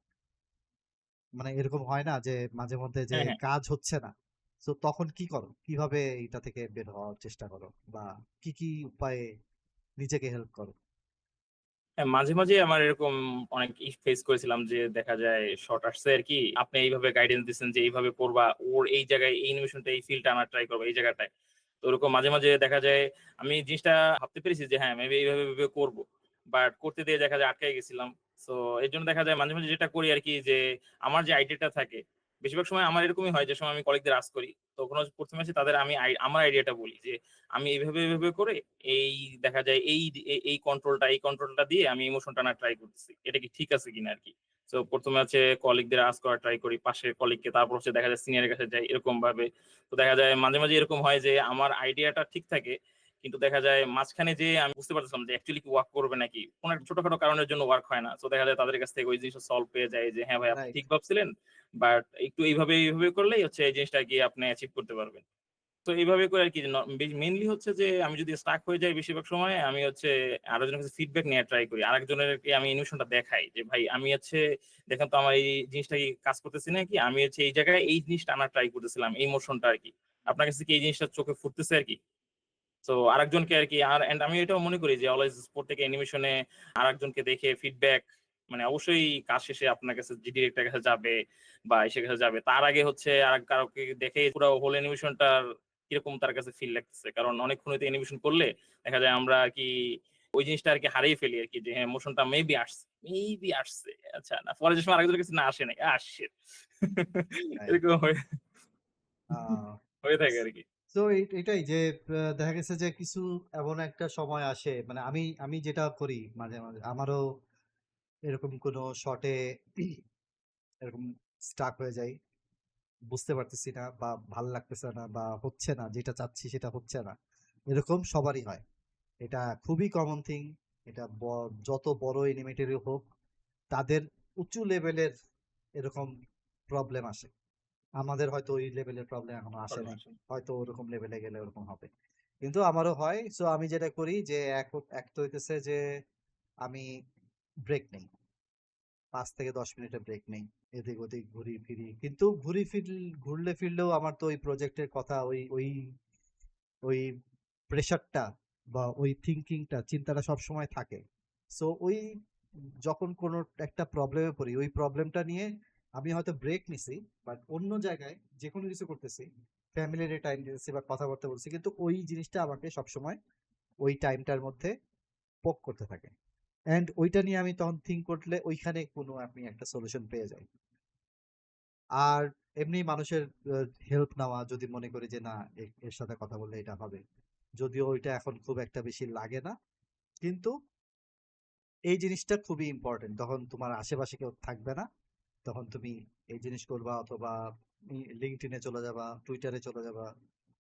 মানে এরকম হয় না যে মাঝে মধ্যে যে হ্যাঁ। কাজ হচ্ছে না। তো তখন কি করো? কিভাবে এটা থেকে বের হওয়ার চেষ্টা করো? বা কি উপায়ে নিজেকে হেল্প করো? হ্যাঁ, মাঝে আমার এরকম অনেক ফেস করেছিলাম যে দেখা যায় শর্ট আসছে আরকি। আপনি এইভাবে গাইডেন্স দিছেন যে এইভাবে করবা। ওর এই জায়গায় এই অ্যানিমেশনটা এই ফিলটা আনার ট্রাই করবা এই জায়গাটায়। তো ওরকম মাঝে দেখা যায় আমি জিনিসটা ভাবতে পেরেছি যে হ্যাঁ, মেবি এইভাবে করব। বাট করতে দিয়ে দেখা যায় আটকায় গেছিলাম। সো এরজন্য দেখা যায় মাঝে যেটা করি আরকি যে আমার যে আইডিয়াটা থাকে, বেশিরভাগ সময় আমার এরকমই হয় যে সময় আমি কলিগদের আস্ক করি। তখন হচ্ছে ১ম এ তাদের আমি আমার আইডিয়াটা বলি যে, আমি এভাবে করে এই দেখা যায় এই কন্ট্রোলটা দিয়ে আমি ইমোশনটা আনার ট্রাই করতেছি। এটা কি ঠিক আছে কিনা আরকি। সো ১ম এ হচ্ছে কলিগদের আস্ক করার ট্রাই করি। পাশের কলিগকে, তারপর হচ্ছে দেখা যায় সিনিয়রের কাছে যাই এরকমভাবে। তো দেখা যায় মাঝে মাঝে এরকম হয় যে আমার আইডিয়াটা ঠিক থাকে। কিন্তু দেখা যায় মাঝখানে যেয়ে আমি বুঝতে পারতেছিলাম যে অ্যাকচুয়ালি কি ওয়ার্ক করবে নাকি। কোন একটা ছোটখাটো কারণের জন্য ওয়ার্ক হয় না। সো দেখা যায় তাদের কাছ থেকে ওই জিনিসটা সলভ পেয়ে যায় যে, হ্যাঁ ভাই আপনি রাইট। ঠিক ভাবছিলেন। বাট একটু এইভাবে করলেই হচ্ছে এই জিনিসটা আরকি আপনি অ্যাচিভ করতে পারবেন। তো এইভাবে করে আরকি মেইনলি হচ্ছে যে আমি যদি স্টাক হয়ে যাই বেশিরভাগ সময় আমি হচ্ছে আরেকজনের কাছে ফিডব্যাক নেয়ার ট্রাই করি। আরেকজনেরকে আমি অ্যানিমেশনটা দেখাই যে, "ভাই আমি হচ্ছে দেখেন তো আমার এই জিনিসটা কি কাজ করতেছে নাকি? আমি হচ্ছে এই জায়গায় এই জিনিসটা আনার ট্রাই করতেছিলাম, এই মোশনটা আরকি। আপনার কাছে কি এই জিনিসটা চোখে ফুটতেছে আরকি?" সো আরেকজনকে আরকি আমি এটাও মনে করি যে অলওয়েজ প্রত্যেক অ্যানিমেশনে আরেকজনকে দেখে ফিডব্যাক মানে অবশ্যই কাজ শেষে আপনার কাছে যে ডিরেক্টরের কাছে যাবে বা ইসের কাছে যাবে। তার আগে হচ্ছে কারোকে দেখে পুরা হোল অ্যানিমেশনটার কিরকম তার কাছে ফিল লাগতেছে। কারণ অনেকক্ষণ হইতে অ্যানিমেশন করলে দেখা যায় আমরা আরকি ওই জিনিসটা আরকি হারিয়ে ফেলি আরকি যে হ্যাঁ, মোশনটা মেবি আসছে। আচ্ছা না পরে যে সময় আরেকজনের কাছে না আসে নাই। Shit right. এরকম আ হয়ে থাকে আরকি। সো এটাই যে দেখা গেছে যে কিছু এমন একটা সময় আসে মানে আমি যেটা করি মাঝে মাঝে আমারও এরকম কোনো শটে এরকম স্টাক হয়ে যাই। বুঝতে পারতেছি না বা ভাল লাগতেছে না বা হচ্ছে না, যেটা চাচ্ছি সেটা হচ্ছে না। এরকম সবারই হয়। এটা খুবই কমন থিং। এটা যত বড় অ্যানিমেটরই হোক, তাদের উঁচু লেভেলের এরকম প্রবলেম আসে। আমাদের হয়তো ওই লেভেলের প্রবলেম এখনো আসে নাই। হয়তো ওরকম লেভেলে গেলে ওরকম হবে। কিন্তু আমারও হয়। সো আমি যেটা করি যে এক তো হইতেছে যে আমি ব্রেক নেই। ৫ থেকে ১০ মিনিটের ব্রেক নেই। এদিক ওদিক ঘুরি ফিরি। কিন্তু ঘুরলে ফিরলেও আমার তো ওই প্রজেক্টের কথা ওই প্রেশারটা বা ওই থিংকিংটা চিন্তাটা সবসময় থাকে। সো ওই যখন কোনো একটা প্রবলেমে পড়ি, ওই প্রবলেমটা নিয়ে আমি হয়তো ব্রেক নিছি, বাট অন্য জায়গায় যেকোনো কিছু করতেছি, ফ্যামিলির টাইম দিতেছি বা কথাবার্তা বলছি। কিন্তু ওই জিনিসটা আমাকে সবসময় ওই টাইমটার মধ্যে পোক করতে থাকে। অ্যান্ড ওইটা নিয়ে আমি তখন থিংক করলে ওইখানে কোনো আমি একটা সলিউশন পেয়ে যাই। আর এমনি মানুষের হেল্প নেওয়া যদি মনে করি যে না এর সাথে কথা বললে এটা হবে। যদিও ওইটা এখন খুব একটা বেশি লাগে না। কিন্তু এই জিনিসটা খুবই ইম্পোর্টেন্ট। যখন তোমার আশেপাশে কেউ থাকবে না, তখন তুমি এই জিনিস করবা অথবা LinkedIn এ চলে যাবা, Twitter এ চলে যাবা,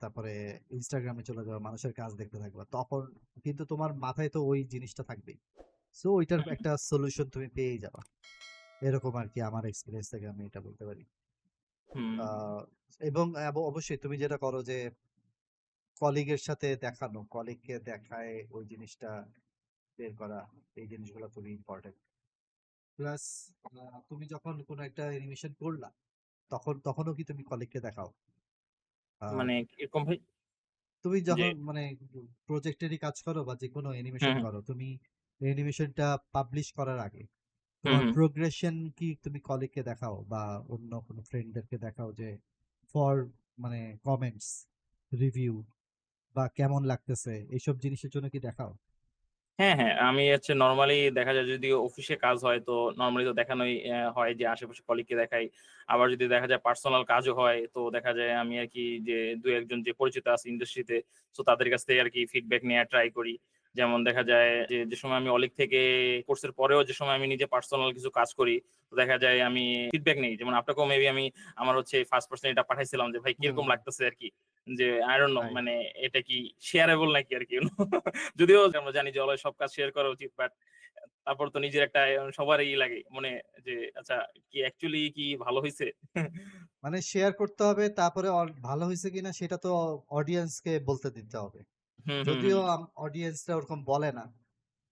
তারপরে Instagram এ চলে যাবা, মানুষের কাজ দেখতে থাকবা। তখন কিন্তু তোমার মাথায় তো ওই জিনিসটা থাকবেই। সো ওইটার হুম, একটা সলিউশন তুমি পেয়েই যাবা। এরকম আরকি আমার এক্সপেরিয়েন্স থেকে আমি এটা বলতে পারি। হুম। আ এবং অবশ্যই তুমি যেটা করো যে কলিগের সাথে দেখানো, কলিগকে দেখায় ওই জিনিসটা বের করা, এই জিনিসগুলো খুবই ইম্পোর্টেন্ট। প্লাস তুমি যখন কোনো একটা অ্যানিমেশন করলা, তখনও কি তুমি কলিগকে দেখাও? আ মানে এরকম ভাই? তুমি যে যখন মানে প্রজেক্টেরই কাজ করো বা যেকোনো হুম, অ্যানিমেশন হুম, করো, তুমি অ্যানিমেশনটা পাবলিশ করার আগে হুম, তোমার হুম। প্রোগ্রেশন কি তুমি কলিগকে দেখাও বা অন্য কোনো ফ্রেন্ডদেরকে দেখাও যে ফর মানে কমেন্টস, রিভিউ বা কেমন লাগতেছে এইসব জিনিসের জন্য কি দেখাও? হ্যাঁ, আমি হচ্ছে নরমালি দেখা যায় যদি অফিসে কাজ হয় তো নরমালি তো দেখানোই হয় যে আশেপাশে কলিগকে দেখাই। আবার যদি দেখা যায় পার্সোনাল কাজও হয় তো দেখা যায় আমি আরকি যে ২-১ জন যে পরিচিত আছে ইন্ডাস্ট্রিতে সো তাদের কাছ থেকে আরকি ফিডব্যাক নেয়ার ট্রাই করি। যেমন দেখা যায় যে সময় আমি অলিগ থেকে কোর্সের পরেও যে সময় আমি নিজে পার্সোনাল কিছু কাজ করি, তো দেখা যায় আমি ফিডব্যাক নেই। যেমন আপনাকেও মেবি আমি আমার হচ্ছে ফার্স্ট পারসন এটা পাঠাইছিলাম যে ভাই হুম, কিরকম হুম। লাগতেছে আরকি। যে I don't know রাইট। মানে এটা কি শেয়ারেবল নাকি আরকি। যদিও আমরা জানি যে অলওয়েজ সব কাজ শেয়ার করা উচিত। বাট তারপর তো নিজের একটা সবারই লাগে মনে যে আচ্ছা কি অ্যাকচুয়ালি কি ভালো হইছে? মানে শেয়ার করতে হবে তারপরে ভালো হইছে কিনা সেটা তো অডিয়েন্সকে বলতে দিতে হবে। হুম, হুম, যদিও হুম। অডিয়েন্সরা ওরকম বলে না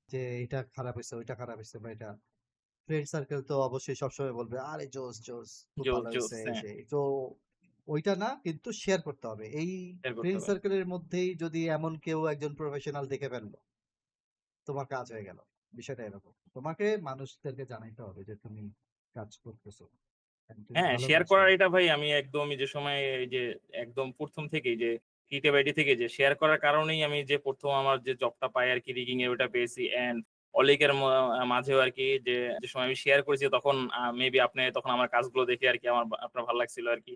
যে এটা খারাপ হইছে, ওইটা খারাপ হইছে বা এটা ফ্রেন্ড সার্কেল তো অবশ্যই সবসময় বলবে, "আরে জোস, জোস, খুব জোস, ভালো জোস হইছে" এই হ্যাঁ, সেই। তো ওইটা না কিন্তু শেয়ার করতে হবে। এই শেয়ার করতে ফ্রেন্ড হবে। সার্কেলের মধ্যেই যদি এমন কেউ একজন প্রফেশনাল দেখে ফেললো, তোমার কাজ হয়ে গেল। বিষয়টা এরকম। তোমাকে মানুষদেরকে জানাইতে হবে যে তুমি কাজ করতেছো। and তুমি হ্যাঁ, ভালো শেয়ার কাজ করার করো। এটা ভাই আমি একদমই যে সময় এই যে একদম ১ম থেকেই যে ক্রিয়েটিভ আইডি থেকে যে শেয়ার করার কারণেই আমি যে ১ম আমার যে জবটা পাই আরকি রিগিং এর ওটা পেয়েছি অ্যান্ড অলিকের মাঝেও আরকি যে সময় আমি শেয়ার করেছি তখন মেবি আপনি তখন আমার কাজগুলো দেখে আরকি আপনার ভাল লাগছিল আরকি।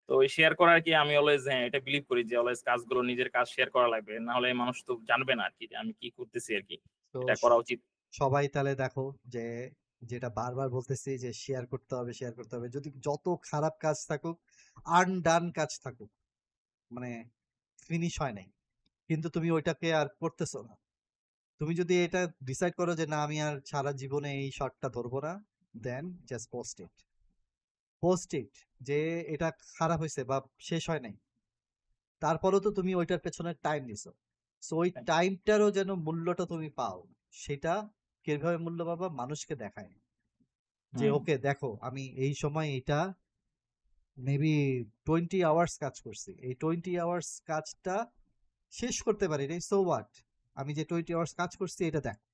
তো ওই শেয়ার করা আরকি আমি অলওয়েজ এটা বিলিভ করি যে অলওয়েজ কাজগুলো নিজের কাজ শেয়ার করা লাগবে। না হলে মানুষ তো জানবে না আরকি যে আমি কি করতেছি আরকি। তো এটা করা উচিত। সবাই তাহলে দেখো যে যেটা বারবার বলতেছি যে শেয়ার করতে হবে, শেয়ার করতে হবে। যদি যত খারাপ কাজ থাকুক, আনডান কাজ থাকুক, মানে ফিনিশ হয় নাই। কিন্তু তুমি ওইটাকে আর করতেছো না। তুমি যদি এটা ডিসাইড করো যে না আমি আর সারা জীবনে এই শটটা ধরবো না, then just post it. Post it যে এটা খারাপ হইছে বা শেষ হয় নাই। তারপরেও তো তুমি ওইটার পেছনে টাইম দিছো। সো ওই হ্যাঁ। টাইমটারও যেন মূল্যটা তুমি পাও। সেটা কিভাবে মূল্য পাবা? মানুষকে দেখায়। যে হুম, ওকে দেখো আমি এই সময় এইটা মেবি 20 আওয়ার্স কাজ করছি। এই 20 আওয়ার্স কাজটা শেষ করতে পারি নাই। So what? আমি যে 20 আওয়ার্স কাজ করছি এটা দেখো।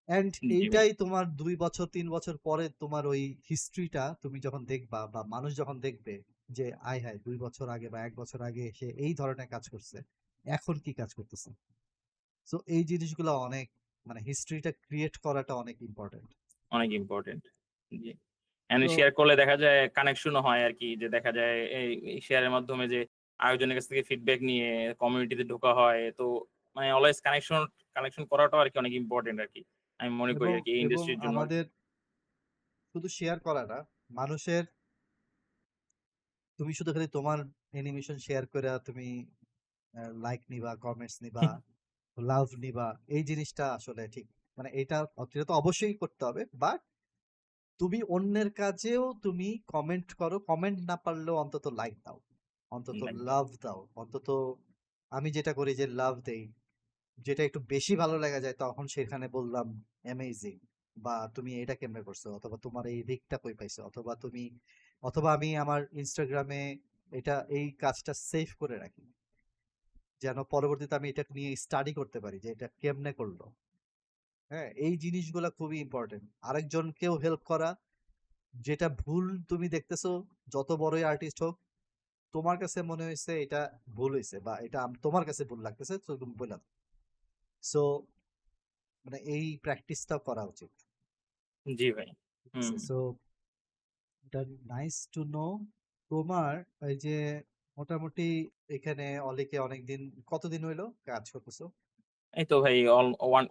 অ্যান্ড জি ভাই। এইটাই তোমার ২ বছর ৩ বছর পরে তোমার ওই হিস্ট্রিটা তুমি যখন দেখবা বা মানুষ যখন দেখবে যে আয় হায় ২ বছর আগে বা ১ বছর আগে সে এই ধরনের কাজ করছে। এখন কি কাজ করতেছে? সো এই জিনিসগুলো অনেক মানে হিস্ট্রিটা ক্রিয়েট করাটা অনেক ইম্পোর্টেন্ট। অনেক ইম্পোর্টেন্ট। জি। এন্ড তো শেয়ার করলে দেখা যায় কানেকশনও হয় আরকি। যে দেখা যায় এই শেয়ারের মাধ্যমে যে আরেকজনের কাছ থেকে ফিডব্যাক নিয়ে কমিউনিটিতে ঢোকা হয়। তো মানে অলওয়েজ কানেকশন করাটাও আরকি অনেক ইম্পোর্টেন্ট আরকি। আমি মনে করি এবং আরকি এই এবং ইন্ডাস্ট্রির জন্য আরকি। আমাদের শুধু শেয়ার করা না, মানুষের তুমি শুধু খালি তোমার অ্যানিমেশন শেয়ার কইরা তুমি লাইক নিবা, কমেন্টস নিবা, লাভ নিবা। এই জিনিসটা আসলে ঠিক মানে এটা তো অবশ্যই করতে হবে। বাট তুমি অন্যের কাজেও তুমি কমেন্ট করো। কমেন্ট না পারলেও অন্তত লাইক দাও। অন্তত লাইক দাও। লাভ দাও। অন্তত আমি যেটা করি যে লাভ দেই। যেটা একটু বেশি ভালো লাগা যায় তখন সেখানে বললাম অ্যামেজিং বা তুমি এটা কেমনে করছো অথবা তোমার এই দিকটা কই পাইছো অথবা আমি আমার ইনস্টাগ্রামে এই কাজটা সেভ করে রাখি যেন পরবর্তীতে আমি এটা নিয়ে স্টাডি করতে পারি যে এটা কেমনে করলো। হ্যাঁ, এই জিনিসগুলা খুবই ইম্পর্টেন্ট। আরেকজনকেও হেল্প করা, যেটা ভুল তুমি দেখতেছো, যত বড়ই আর্টিস্ট হোক, তোমার কাছে মনে হয়েছে এটা ভুল হয়েছে বা এটা তোমার কাছে ভুল লাগতেছে তো তুমি বললা। সো মানে এই প্র্যাকটিসটাও করা উচিত। জি ভাই। ঠিক হুম। আছে? সো এটা নাইস টু নো। তোমার এই যে মোটামুটি এখানে অলিকে অনেকদিন কতদিন হইলো কাজ করতেছো? এই তো ভাই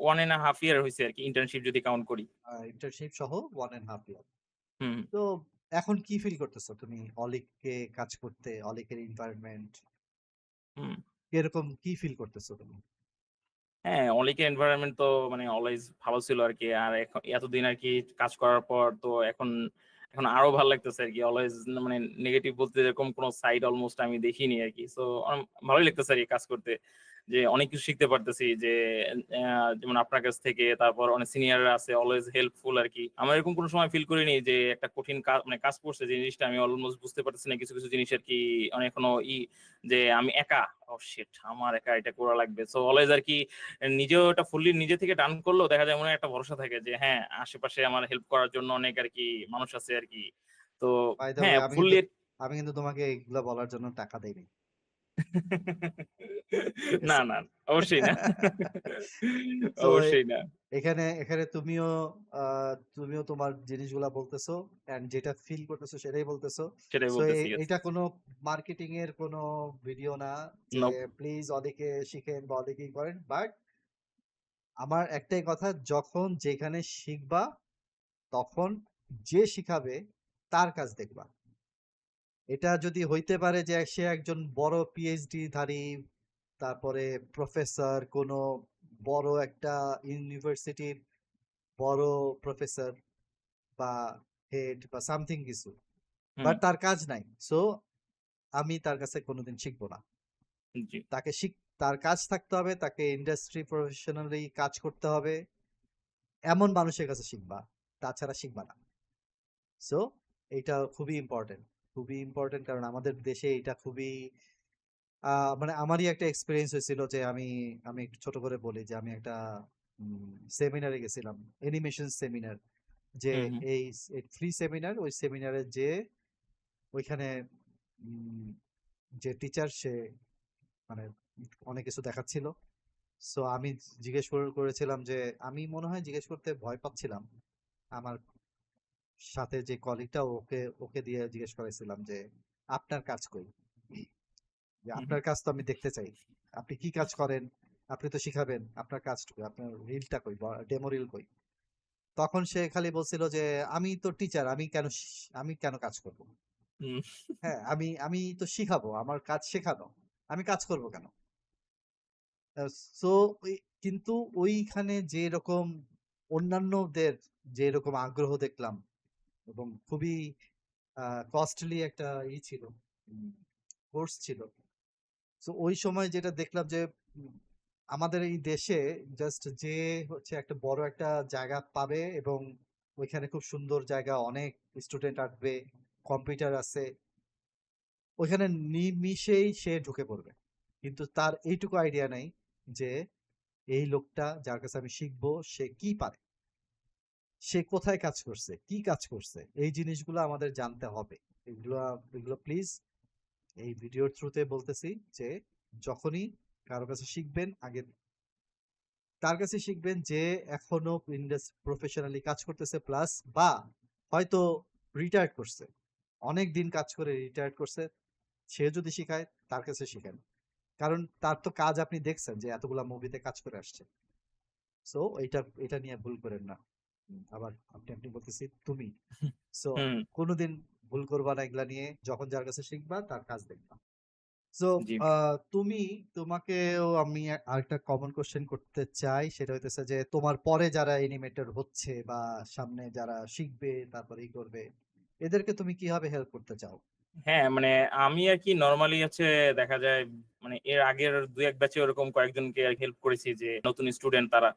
1 and a half ইয়ার হইছে আরকি ইন্টার্নশিপ যদি কাউন্ট করি। ইন্টার্নশিপ সহ 1.5 ইয়ার। হুম, তো এখন কি ফিল করতেছো তুমি অলিককে কাজ করতে, অলিকের এনভায়রনমেন্ট হুম। কিরকম কি ফিল করতেছো তুমি? হ্যাঁ, অলিকের এনভায়রনমেন্ট তো মানে অলওয়েজ ভালো ছিল আরকি। আর এতদিন আরকি কাজ করার পর তো এখন আরো ভাল লাগতেছে আরকি। অলওয়েজ মানে নেগেটিভ বলতে এরকম কোন সাইড অলমোস্ট আমি দেখিনি আরকি। সো ভালোই লাগতেছে আরকি কাজ করতে। যে অনেক কিছু শিখতে পারতেছি যে যেমন আপনার কাছ থেকে তারপর অনেক সিনিয়ররা আছে অলওয়েজ হেল্পফুল আরকি। আমার এরকম কোন সময় ফিল করিনি যে একটা কঠিন মানে কাজ পড়ছে যে জিনিসটা আমি অলমোস্ট বুঝতে পারতেছি না কিছু জিনিস আরকি এখনো যে আমি একা, ওহ শিট! আমার একা এটা করা লাগবে। সো অলওয়েজ আরকি নিজেও এটা ফুললি নিজে থেকে ডান করলেও দেখা যায় মনে একটা ভরসা থাকে যে হ্যাঁ, আশেপাশে আমার হেল্প করার জন্য অনেক আরকি মানুষ আছে আরকি। তো বাই দ্য হ্যাঁ, ওয়ে ফুললি আমি কিন্তু তোমাকে এগুলা বলার জন্য টাকা দেই নাই। ঠিক না, আছে? না, অবশ্যই না। সো অবশ্যই না। এখানে এখানে আ তুমিও তোমার জিনিসগুলা বলতেছো এন্ড যেটা ফিল করতেছো সেটাই বলতেছো। সেটাই সো বলতেছি। ইয়েস। এটা কোনো মার্কেটিং এর কোনো ভিডিও না যে নোপ। প্লিজ অলিকে শিখেন বা অলিকে করেন। বাট আমার একটাই কথা যখন যেখানে শিখবা তখন যে শিখাবে তার কাজ দেখবা। এটা যদি হইতে পারে যে সে একজন বড় পিএইচডি ধারী, তারপরে প্রফেসর কোনো বড় একটা ইউনিভার্সিটির বড় প্রফেসর বা হেড বা সামথিং কিছু। হুম, বাট তার কাজ নাই। সো আমি তার কাছে কোনোদিন শিখব না। জি, তাকে তার কাজ থাকতে হবে, তাকে ইন্ডাস্ট্রি প্রফেশনালি কাজ করতে হবে। এমন মানুষের কাছে শিখবা। তাছাড়া শিখবা না। সো এইটা খুবই ইম্পর্টেন্ট। খুবই ইম্পর্টেন্ট কারণ আমাদের দেশে এটা খুবই মানে আমারই একটা এক্সপেরিয়েন্স হয়েছিল যে আমি একটু ছোট করে বলি যে আমি একটা সেমিনারে গেছিলাম। Animation seminar. যে হুম, হুম, এই ফ্রি সেমিনার ওই সেমিনারে যেয়ে ওইখানে উম যে টিচার সে মানে অনেক কিছু দেখাচ্ছিল। সো আমি করেছিলাম যে আমি মনে হয় জিজ্ঞেস করতে ভয় পাচ্ছিলাম। আমার সাথে যে কলিগটা ওকে ওকে দিয়ে জিজ্ঞেস করেছিলাম যে আপনার কাজ কই? যে হুম, আপনার কাজ তো আমি দেখতে চাই। আপনি কি কাজ করেন? আপনি তো শিখাবেন। আপনার কাজটুকু, আপনার রিলটা কই? ডেমো রিল কই? তখন সে খালি বলছিল যে, "আমি তো টিচার, আমি কেন কাজ করব? হুম, হ্যাঁ, আমি তো শিখাবো। আমার কাজ শেখানো। আমি কাজ করব কেন?" আ সো ওই কিন্তু ওইখানে যেরকম অন্যান্যদের যেরকম আগ্রহ দেখলাম এবং খুবই আ কস্টলি একটা ছিল, উম কোর্স ছিল। সো ওই সময় যেটা দেখলাম যে উম আমাদের এই দেশে জাস্ট যে হচ্ছে একটা বড় একটা জায়গা পাবে এবং ওইখানে খুব সুন্দর জায়গা, অনেক স্টুডেন্ট আসবে, কম্পিউটার আছে, ওইখানে নিমিষেই সে ঢুকে পড়বে। কিন্তু তার এইটুকু আইডিয়া নাই যে এই লোকটা যার কাছে আমি শিখবো সে কি পারে, সে কোথায় কাজ করছে, কি কাজ করছে, এই জিনিসগুলো আমাদের জানতে হবে। এগুলো এগুলো প্লিজ এই ভিডিওর থ্রুতে বলতেছি যে যখনই কারো কাছে শিখবেন আগে তার কাছে শিখবেন যে এখনো প্রফেশনালি কাজ করতেছে, প্লাস বা হয়তো রিটায়ার্ড করছে, অনেক দিন কাজ করে রিটায়ার্ড করছে, সে যদি শিখায় তার কাছে শিখেন। কারণ তার তো কাজ আপনি দেখছেন যে এতগুলা মুভিতে কাজ করে আসছে। সো এটা নিয়ে ভুল করেন না। আবার আপনি বলতেছি তুমি। সো হুম, কোনোদিন ভুল করবা না এগুলা নিয়ে, যখন যার কাছে শিখবা তার কাজ দেখবা। সো জি। তুমি তোমাকেও আমি আরেকটা কমন কোশ্চেন করতে চাই, সেটা হইতেছে যে তোমার পরে যারা এনিমেটর হচ্ছে বা সামনে যারা শিখবে তারপরে ই করবে, এদেরকে তুমি কিভাবে হেল্প করতে চাও? হ্যাঁ, মানে আমি আরকি নরমালি হচ্ছে দেখা যায় মানে এর আগের ২-১ ব্যাচে ওরকম কয়েকজনকে হেল্প করেছি যে নতুন স্টুডেন্ট তারা।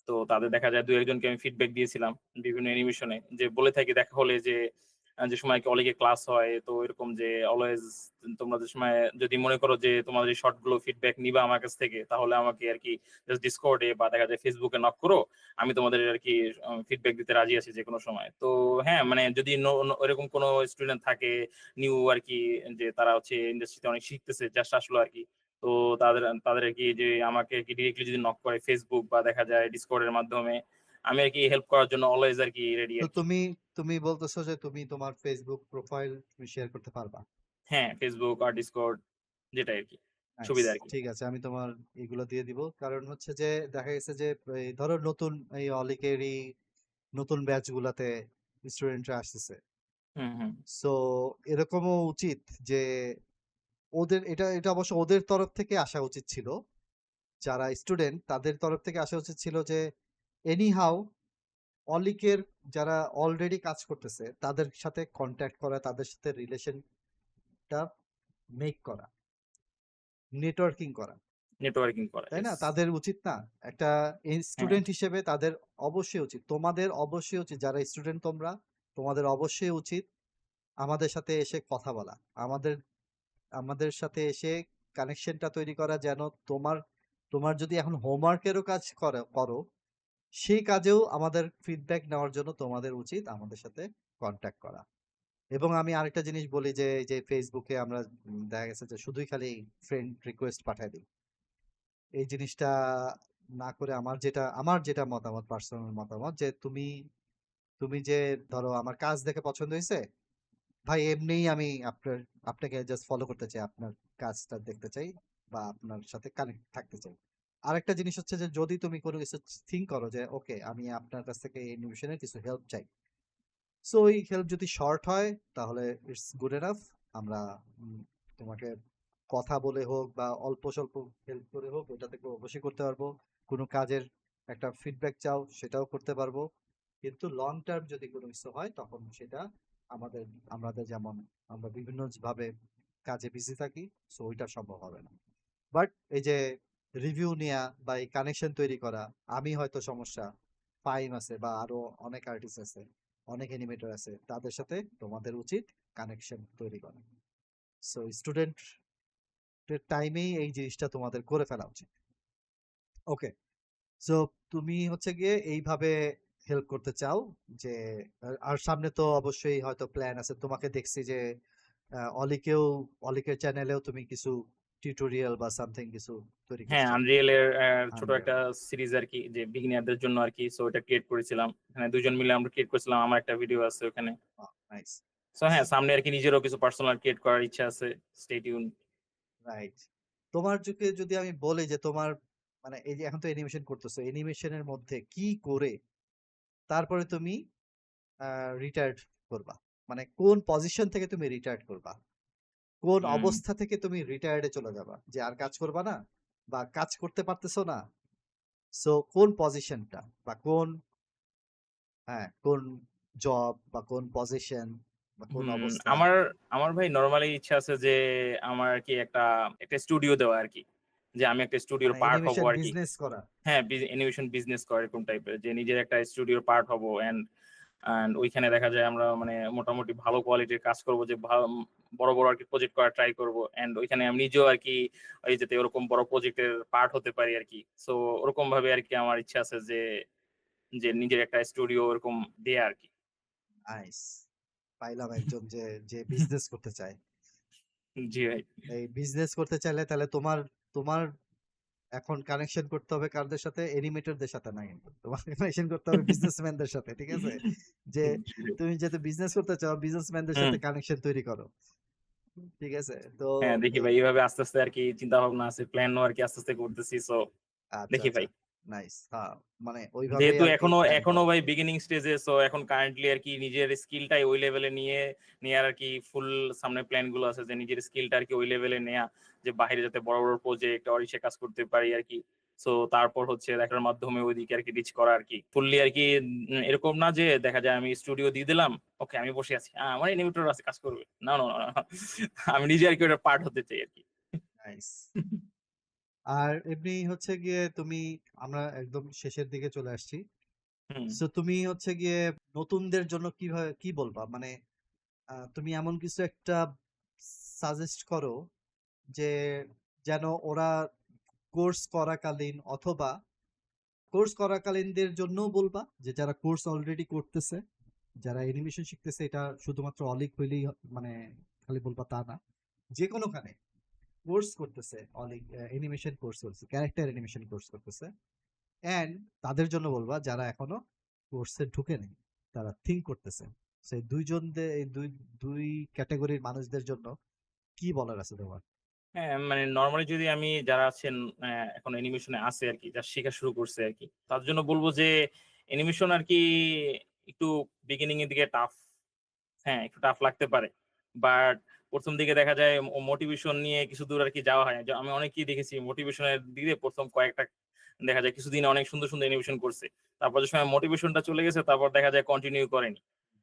তো তাদের দেখা যায় ২-১ জনকে আমি ফিডব্যাক দিয়েছিলাম বিভিন্ন অ্যানিমেশনে। যে বলে থাকি দেখা হলে যে যে সময় আরকি অলিগে ক্লাস হয় তো এরকম যে অলওয়েজ তোমরা যে সময় যদি মনে করো যে তোমাদের এই শর্ট গুলো ফিডব্যাক নিবা আমার কাছ থেকে তাহলে আমাকে আরকি জাস্ট Discord এ বা দেখা যায় Facebook এ নক করো। আমি তোমাদের আরকি ফিডব্যাক দিতে রাজি আছি যেকোনো সময়। তো হ্যাঁ, মানে যদি ওইরকম কোনো স্টুডেন্ট থাকে নিউ আরকি যে তারা হচ্ছে ইন্ডাস্ট্রিতে অনেক শিখতেছে জাস্ট আসলো আরকি। তো তাদের আরকি যে আমাকে আরকি ডিরেক্টলি যদি নক করে Facebook বা দেখা যায় Discord এর মাধ্যমে আমি আরকি হেল্প করার জন্য অলওয়েজ আরকি রেডি তো আরকি। তুমি বলতেছো যে তুমি তোমার ফেসবুক প্রোফাইল তুমি শেয়ার করতে পারবা। হ্যাঁ, Facebook আর Discord যেটাই আরকি নাইস। সুবিধা আরকি। ঠিক আছে, আমি তোমার এগুলো দিয়ে দিব। কারণ হচ্ছে যে দেখা গেছে যে এই ধরো নতুন এই অলিকেরই নতুন ব্যাচ গুলাতে স্টুডেন্টরা আসতেছে। হুম, হুম। সো এরকমও উচিত যে ওদের এটা অবশ্য ওদের তরফ থেকে আসা উচিত ছিল। যারা স্টুডেন্ট তাদের তরফ থেকে আসা উচিত ছিল যে এনি হাউ অলিকের যারা অলরেডি কাজ করতেছে তাদের সাথে কন্ট্যাক্ট করা, তাদের সাথে রিলেশনটা মেক করা, নেটওয়ার্কিং করা। নেটওয়ার্কিং করা। তাই না? ইয়েস। তাদের উচিত না? একটা হ্যাঁ, স্টুডেন্ট হিসেবে তাদের অবশ্যই উচিত। তোমাদের অবশ্যই উচিত, যারা স্টুডেন্ট তোমরা, তোমাদের অবশ্যই উচিত আমাদের সাথে এসে কথা বলা। আমাদের আমাদের সাথে এসে কানেকশনটা তৈরি করা, যেন তোমার তোমার যদি এখন হোমওয়ার্কেরও কাজ করো, সেই কাজেও আমাদের ফিডব্যাক নেওয়ার জন্য তোমাদের উচিত আমাদের সাথে কন্ট্যাক্ট করা। এবং আমি আরেকটা জিনিস বলি যে এই যে ফেসবুকে আমরা দেখা গেছে যে শুধুই খালি ফ্রেন্ড রিকোয়েস্ট পাঠায় দিই। এই জিনিসটা না করে আমার যেটা মতামত, পার্সোনাল মতামত, যে তুমি তুমি যে ধরো আমার কাজ দেখে পছন্দ হয়েছে, ভাই এমনিই আমি আপনাকে জাস্ট ফলো করতে চাই, আপনার কাজটা দেখতে চাই বা আপনার সাথে কানেক্ট থাকতে চাই। আরেকটা জিনিস হচ্ছে যে যদি তুমি কোনো কিছু থিঙ্ক করো যে ওকে আমি আপনার কাছ থেকে এই নিউশনের কিছু হেল্প চাই, সো ওই হেল্প যদি শর্ট হয় তাহলে ইটস গুড এনাফ। আমরা উম, তোমাকে কথা বলে হোক বা অল্প স্বল্প হেল্প করে হোক ওটা থেকে অবশ্যই করতে পারবো। কোনো কাজের একটা ফিডব্যাক চাও সেটাও করতে পারবো। কিন্তু লং টার্ম যদি কোনো কিছু হয় তখন সেটা আমাদের আমাদের যেমন আমরা বিভিন্ন ভাবে কাজে বিজি থাকি, সো ওইটা সম্ভব হবে না। বাট এই যে রিভিউ নেয়া বা এই কানেকশন তৈরি করা, আমি হয়তো সমস্যা, ফাইম আছে বা আরো অনেক আর্টিস্ট আছে, অনেক অ্যানিমেটর আছে, তাদের সাথে তোমাদের উচিত কানেকশন তৈরি করা। সো স্টুডেন্টের টাইমেই এই জিনিসটা তোমাদের করে ফেলা উচিত। ওকে, সো তুমি হচ্ছে গিয়ে এইভাবে হেল্প করতে চাও যে আর সামনে তো অবশ্যই হয়তো প্ল্যান আছে, তোমাকে দেখছি যে অলিকেও অলিকের চ্যানেলেও তুমি কিছু টিউটোরিয়াল বা সামথিং কিছু তৈরি হ্যাঁ, করছো। Unreal এর ছোট আনরিয়াল। একটা সিরিজ আরকি যে বিগিনারদের জন্য আরকি। সো ওটা ক্রিয়েট করেছিলাম। হ্যাঁ, ২ জন মিলে আমরা ক্রিয়েট করেছিলাম। আমার একটা ভিডিও আছে ওখানে। নাইস। সো হ্যাঁ, সামনে আরকি নিজেরও কিছু পার্সোনাল ক্রিয়েট করার ইচ্ছা আছে। Stay tune. রাইট। তোমার যুগে যদি আমি বলি যে তোমার মানে এই যে এখন তো অ্যানিমেশন করতেছো, অ্যানিমেশনের মধ্যে কি করে তারপরে তুমি রিটায়ার্ড করবা? মানে কোন পজিশন থেকে তুমি রিটায়ার্ড করবা? কোন হুম। অবস্থা থেকে তুমি রিটায়ার্ড এ চলে যাবা? যে আর কাজ করবা না বা কাজ করতে পারতেছো না। সো কোন পজিশনটা বা কোন হ্যাঁ, কোন জব বা কোন পজিশন বা কোন হুম, অবস্থা? আমার আমার ভাই নরমালি ইচ্ছা আছে যে আমার আরকি একটা স্টুডিও দেওয়া আরকি। যে আমি একটা স্টুডিওর মানে পার্ট হবো অ্যানিমেশন আরকি। বিজনেস করা? হ্যাঁ, অ্যানিমেশন বিজনেস করা এরকম টাইপের। যে নিজের একটা স্টুডিওর পার্ট হবো অ্যান্ড ওইখানে দেখা যায় আমরা মানে মোটামুটি ভালো কোয়ালিটির কাজ করব যে বড়, বড় আরকি প্রজেক্ট করার ট্রাই করব। অ্যান্ড ওইখানে আমি নিজেও আরকি ওই যাতে ওরকম বড় প্রজেক্টের পার্ট হতে পারি আরকি। সো ওরকম ভাবে আরকি আমার ইচ্ছা আছে যে নিজের একটা স্টুডিও ওরকম দেয়া আরকি। নাইস। পাইলাম একজন যে বিজনেস করতে চায়। জি ভাই। এই বিজনেস করতে চাইলে তাহলে তোমার তোমার এখন কানেকশন করতে হবে কারদের সাথে? অ্যানিমেটরদের সাথে না কিন্তু। তোমার কানেকশন করতে হবে বিজনেসম্যানদের সাথে। ঠিক আছে? যে জি ভাই। তুমি যেহেতু বিজনেস করতে চাও, বিজনেসম্যানদের হুম। সাথে কানেকশন তৈরি করো। ঠিক আছে? তো হ্যাঁ, দেখি এই ভাই এভাবে আস্তে, আস্তে আরকি চিন্তা ভাবনা আছে। প্ল্যানও আরকি আস্তে, আস্তে করতেছি। সো আচ্ছা, দেখি আচ্ছা। ভাই। নাইস। হ্যাঁ, মানে ওইভাবেই যেহেতু আরকি এখনো প্ল্যান এখনো করো। ভাই বিগিনিং স্টেজে সো এখন কারেন্টলি আরকি নিজের স্কিলটাই ওই লেভেলে নেয়ার আরকি ফুল সামনে প্ল্যান গুলো আছে যে নিজের স্কিলটা আরকি ওই লেভেলে নেয়া যে বাহিরে যাতে বড়, বড় প্রজেক্ট অরিশে কাজ করতে পারি আরকি। সো তারপর হচ্ছে দেখার মাধ্যমে ওইদিকে আরকি রিচ করা আরকি। ফুললি আরকি এরকম না যে দেখা যায় আমি স্টুডিও দিয়ে দিলাম। ওকে আমি বসে আছি। আমার অ্যানিমেটর আছে কাজ করবে। না, না, না, না। আমি নিজে আরকি ওটার পার্ট হতে চাই আরকি। নাইস। আর এমনি হচ্ছে গিয়ে তুমি আমরা একদম শেষের দিকে চলে আসছি। হুম। সো তুমি হচ্ছে গিয়ে নতুনদের জন্য কিভাবে কি বলবা? মানে তুমি এমন কিছু একটা সাজেস্ট করো যে যেন ওরা কোর্স করাকালীন অথবা কোর্স করাকালীনদের জন্যও বলবা যে যারা কোর্স অলরেডি করতেছে, যারা অ্যানিমেশন শিখতেছে এটা শুধুমাত্র অলিক হইলেই মানে খালি বলবা তা না। যেকোনোখানে কোর্স করতেছে অলিক অ্যানিমেশন কোর্স করতেছে, ক্যারেক্টার অ্যানিমেশন কোর্স করতেছে। অ্যান্ড তাদের জন্য বলবা যারা এখনো কোর্সে ঢুকে নেই, তারা থিঙ্ক করতেছে। সেই এই দুই ক্যাটাগরির মানুষদের জন্য কি বলার আছে তোমার? হ্যাঁ, মানে নরমালি যদি আমি যারা আছেন এখন অ্যানিমেশন এ আছে আরকি, যারা শিখা শুরু করছে আরকি। তাদের জন্য বলব যে অ্যানিমেশন আরকি একটু বিগিনিং এর দিকে টাফ। হ্যাঁ, একটু টাফ লাগতে পারে। বাট ১ম দিকে দেখা যায় মোটিভেশন নিয়ে কিছুদূর আরকি যাওয়া হয়। যে আমি অনেককেই দেখেছি মোটিভেশন এর দিকে ১ম কয়েকটা দেখা যায় কিছুদিন অনেক সুন্দর, সুন্দর অ্যানিমেশন করছে। তারপর যে সময় মোটিভেশনটা চলে গেছে তারপর দেখা যায় কন্টিনিউ করেনি।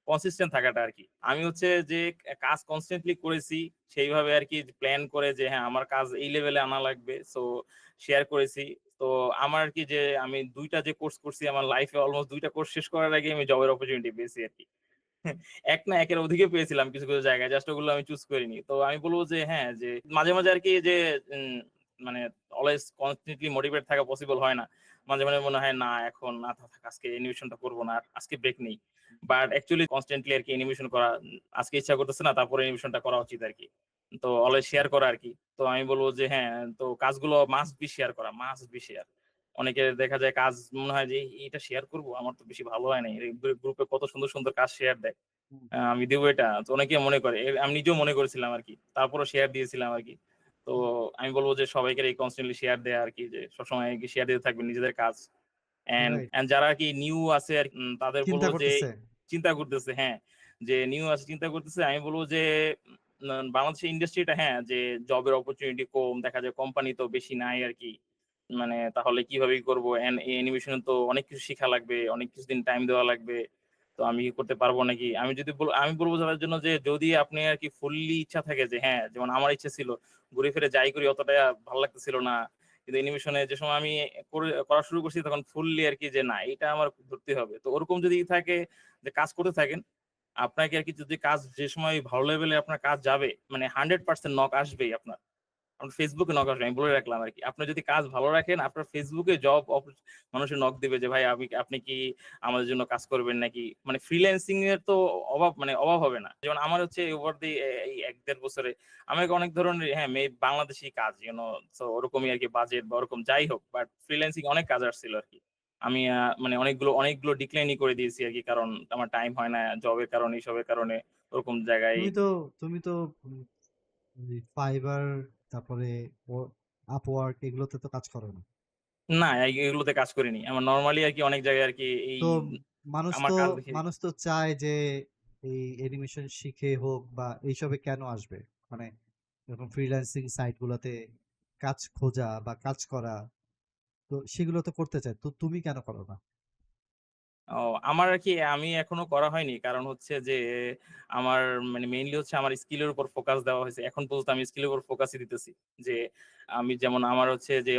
কনসিস্টেন্ট থাকাটা আরকি। আমি হচ্ছে যে কাজ কনস্ট্যান্টলি করেছি সেইভাবে আরকি প্ল্যান করে যে হ্যাঁ, আমার কাজ এই লেভেলে আনা লাগবে। সো শেয়ার করেছি। তো আমার আরকি যে আমি ২ টা যে কোর্স করছি আমার লাইফে অলমোস্ট ২ টা কোর্স শেষ করার আগে আমি জবের অপরচুনিটি পেয়েছি আরকি। এক না একের অধিকে পেয়েছিলাম কিছু, কিছু জায়গায়। জাস্ট ওগুলো আমি চুজ করিনি। তো আমি বলব যে হ্যাঁ, যে মাঝে, মাঝে আরকি যে উম মানে অলওয়েজ কনস্ট্যান্টলি মোটিভেট থাকা পসিবল হয় না। মাঝে, মাঝে মনে হয় না এখন না থাক আজকে অ্যানিমেশনটা করব না। আজকে ব্রেক নেই। বাট অ্যাকচুয়ালি কনস্ট্যান্টলি আরকি অ্যানিমেশন করা আজকে ইচ্ছা করতেছে না তারপরে অ্যানিমেশনটা করা উচিত আরকি। তো অলওয়েজ আচ্ছা। শেয়ার করা আরকি। তো আমি বলব যে হ্যাঁ, তো কাজগুলো মাস্ট বি শেয়ার করা, মাস্ট বি শেয়ার। অনেকের দেখা যায় কাজ মনে হয় যে এটা শেয়ার করব। আমার তো বেশি ভালো হয় নাই। গ্রুপে কত সুন্দর, সুন্দর কাজ শেয়ার দেয়। হুম, আমি দিব এটা। তো অনেকে মনে করে। আমি নিজেও মনে করেছিলাম আরকি। তারপরও শেয়ার দিয়েছিলাম আরকি। তো হুম। আমি বলব যে সবাইকে এই কনস্ট্যান্টলি শেয়ার দেয়া আরকি যে সবসময় আরকি শেয়ার দিতে থাকবেন নিজেদের কাজ। রাইট। অ্যান্ড যারা আরকি নিউ আছে তাদের বলব চিন্তা যে করতেছে। চিন্তা করতেছে হ্যাঁ, যে নিউ আছে চিন্তা করতেছে। আমি বলব যে বাংলাদেশের ইন্ডাস্ট্রিটা হ্যাঁ, যে জবের অপরচুনিটি কম। দেখা যায় কোম্পানি তো বেশি নাই আরকি। মানে তাহলে কিভাবে কি করব? এই অ্যানিমেশন এ তো অনেক কিছু শিখা লাগবে। অনেক কিছুদিন টাইম দেওয়া লাগবে। তো আমি কি করতে পারবো নাকি? আমি বলব তাদের জন্য যে যদি আপনি আরকি ফুললি ইচ্ছা থাকে যে হ্যাঁ, যেমন আমার ইচ্ছা ছিল। ঘুরে ফিরে যাই করি অতটা ভাল লাগতেছিল না। কিন্তু অ্যানিমেশনে যে সময় আমি করা শুরু করছি তখন ফুললি আরকি যে না এটা আমার ধরতে হবে। তো ওরকম যদি থাকে যে কাজ করতে থাকেন, আপনাকে আরকি যদি কাজ যে সময় ভালো লেভেলে আপনার কাজ যাবে মানে 100% নক আসবেই আপনার। আপনার Facebook এ নক আসবে। আমি বলে রাখলাম আরকি। আপনি যদি কাজ ভালো রাখেন, আপনার Facebook এ মানুষের নক দিবে যে, "ভাই আপনি কি আমাদের জন্য কাজ করবেন নাকি?" মানে ফ্রিল্যান্সিং এর তো অভাব হবে না। যেমন আমার হচ্ছে ওভার দি এই ১-১.৫ বছরে আমাকে অনেক ধরনের হ্যাঁ, বাংলাদেশী কাজ সো ওরকমই আরকি বাজেট বা ওরকম যাই হোক। বাট ফ্রিল্যান্সিং অনেক কাজ আসছিল আরকি। আমি মানে অনেকগুলো ডিক্লাইনই করে দিয়েছি আরকি। কারণ আমার টাইম হয় না জবের কারণে, এসবের কারণে ওরকম জায়গায়। তুমি তো তুমি তো উম, ওই ফাইবার, তারপরে আপওয়ার্ক এগুলোতে তো কাজ করো না। না, এগুলোতে কাজ করিনি। আমার নরমালি আরকি অনেক জায়গায় আরকি এই তো মানুষ আমার তো কাজ দেখে। মানুষ তো চায় যে এই অ্যানিমেশন শিখে হোক বা এইসবে কেন আসবে, মানে এরকম ফ্রিল্যান্সিং সাইট গুলোতে কাজ খোঁজা বা কাজ করা, তো সেগুলো তো করতে চায়, তো তুমি কেন করো না? ও আমার আরকি আমি এখনো করা হয়নি। কারণ হচ্ছে যে আমার মানে মেইনলি হচ্ছে আমার স্কিলের উপর ফোকাস দেওয়া হয়েছে। এখন পর্যন্ত আমি স্কিলের উপর ফোকাসই দিতেছি। যে আমি যেমন আমার হচ্ছে যে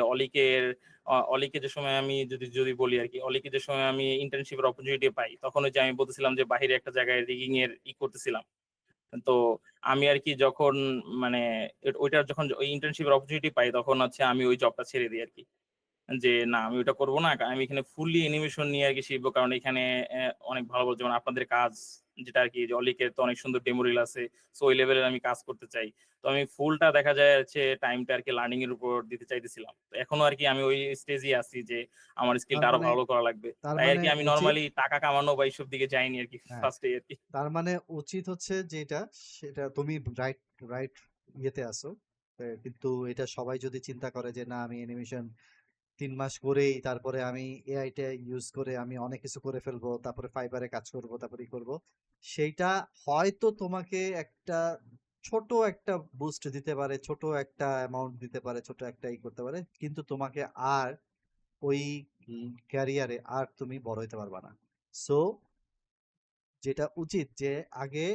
অলিকে যে সময় আমি যদি বলি আরকি, অলিকে যে সময় আমি ইন্টার্নশিপের অপরচুনিটি পাই, তখন ওই যে আমি বলতেছিলাম যে বাহিরে একটা জায়গায় রিগিং এর করতেছিলাম। তো আমি আরকি যখন মানে ওইটার যখন ওই ইন্টার্নশিপের অপরচুনিটি পাই, তখন হচ্ছে আমি ওই জবটা ছেড়ে দিই আরকি। যে না আমি ওটা করব না। আমি এখানে ফুললি অ্যানিমেশন নিয়ে আরকি শিখবো। কারণ এখানে অনেক ভালো, ভালো যেমন আপনাদের কাজ যেটা আরকি যে অলিকের তো অনেক সুন্দর ডেমো রিল আছে। সো ওই লেভেলের আমি কাজ করতে চাই। তো আমি ফুলটা দেখা যায় হচ্ছে টাইমটা আরকি লার্নিং এর উপর দিতে চাইতেছিলাম। তো এখনো আরকি আমি ওই স্টেজেই আছি যে আমার তার স্কিলটা আরো মানে ভালো করা লাগবে। তার তাই মানে আরকি আমি উচিত, নরমালি টাকা কামানো বা এইসব দিকে যাইনি আরকি হ্যাঁ, ফার্স্ট এ আরকি। তার মানে উচিত হচ্ছে যেটা, সেটা তুমি রাইট রাইট ইয়েতে আসো। কিন্তু এটা সবাই যদি চিন্তা করে যে না আমি অ্যানিমেশন ৩ মাস করেই তারপরে আমি এআই টা ইউজ করে আমি অনেক কিছু করে ফেলবো, তারপরে ফাইবারে কাজ করব, তারপরে করব, সেইটা হয়তো তোমাকে একটা ছোট একটা বুস্ট দিতে পারে, ছোট একটা অ্যামাউন্ট দিতে পারে, ছোট একটা করতে পারে, কিন্তু তোমাকে আর ওই ক্যারিয়ারে আর তুমি বড় হইতে পারবা না। সো যেটা উচিত যে আগে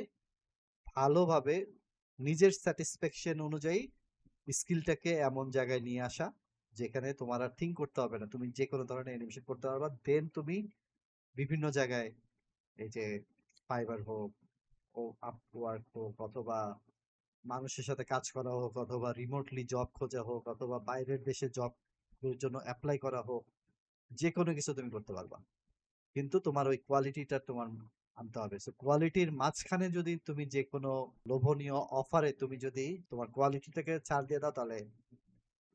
ভালোভাবে নিজের স্যাটিসফ্যাকশন অনুযায়ী স্কিলটাকে এমন জায়গায় নিয়ে আসা যেখানে তোমার আর থিঙ্ক করতে হবে না, তুমি যে কোনো ধরনের অ্যানিমেশন করতে পারবা, দেন তুমি বিভিন্ন জায়গায়, এই যে ফাইবার হোক, ও আপওয়ার্ক হোক, অথবা মানুষের সাথে কাজ করা হোক, অথবা রিমোটলি জব খোঁজা হোক, অথবা বাইরের দেশে জব জন্য অ্যাপ্লাই করা হোক, যে কোনো কিছু তুমি করতে পারবা। কিন্তু তোমার ওই কোয়ালিটিটা তোমার আনতে হবে। সো কোয়ালিটির মাঝখানে যদি তুমি যে কোনো লোভনীয় অফারে তুমি যদি তোমার কোয়ালিটিটাকে ছাড় দিয়ে দাও, তাহলে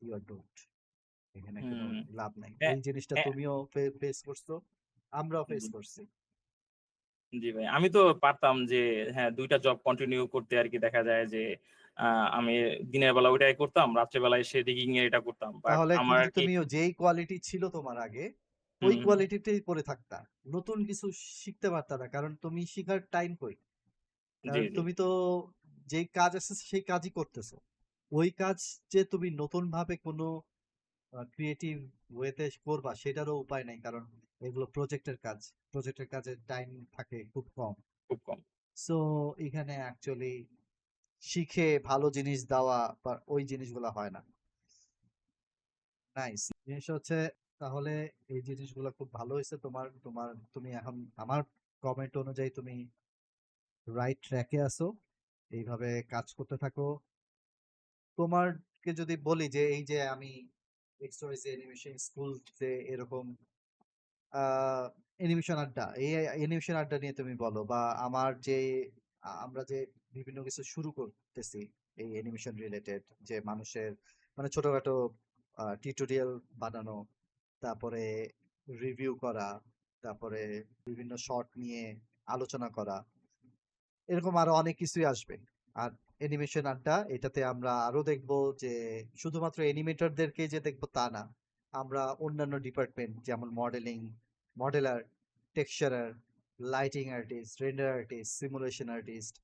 ইউ আর ডুমড। এখানে কোনো হুম। লাভ নাই। হ্যাঁ, এই জিনিসটা হ্যাঁ। তুমিও ফেস করছো, আমরাও ফেস জি, করছি। জি ভাই। আমি তো পারতাম যে হ্যাঁ ২ টা জব কন্টিনিউ করতে আরকি দেখা যায় যে আ আমি দিনের বেলা ওইটাই করতাম, রাত্রে বেলা এসে রিগিং এর এটা করতাম। বাট তাহলে আমার কিন্তু আরকি। তুমিও যেই কোয়ালিটি ছিল তোমার আগে, ওই হুম, হুম। কোয়ালিটিতেই পড়ে থাকতা। নতুন কিছু শিখতে পারতা না। কারণ তুমি শিখার টাইম কই? জি, কারণ জি। তুমি তো যেই কাজ আছে সেই কাজই করতেছো। ওই কাজ যে তুমি নতুন ভাবে কোনো ক্রিয়েটিভ ওয়েতে করবা সেটারও উপায় নাই। কারণ এগুলো প্রজেক্টের কাজ। প্রজেক্টের কাজের টাইম থাকে খুব কম। খুব কম। সো এখানে অ্যাকচুয়ালি শিখে ভালো জিনিস দেওয়া বা ওই জিনিসগুলা হয় না। নাইস। জিনিসটা হচ্ছে, তাহলে এই জিনিসগুলো খুব ভালো হইছে তোমার। তুমি এখন আমার কমেন্ট অনুযায়ী তুমি রাইট ট্র্যাকে আছো। এইভাবে কাজ করতে থাকো। তোমারকে যদি বলি যে এই যে আমি এক্সওয়াইজেড অ্যানিমেশন স্কুল যে এরকম অ্যানিমেশন আড্ডা, এই অ্যানিমেশন আড্ডা নিয়ে তুমি বলো, বা আমার যে আমরা যে বিভিন্ন কিছু শুরু করতেছি এই অ্যানিমেশন রিলেটেড, যে মানুষের মানে ছোটখাটো টিউটোরিয়াল বানানো, তারপরে রিভিউ করা, তারপরে বিভিন্ন শর্ট নিয়ে আলোচনা করা, এরকম আরো অনেক কিছুই আসবে। আর অ্যানিমেশন আড্ডা এটাতে আমরা আরো দেখবো যে শুধুমাত্র অ্যানিমেটরদেরকে যে দেখবো তা না, আমরা অন্যান্য ডিপার্টমেন্ট যেমন modelling, modeller, texturer, lighting artist, render artist, simulation artist,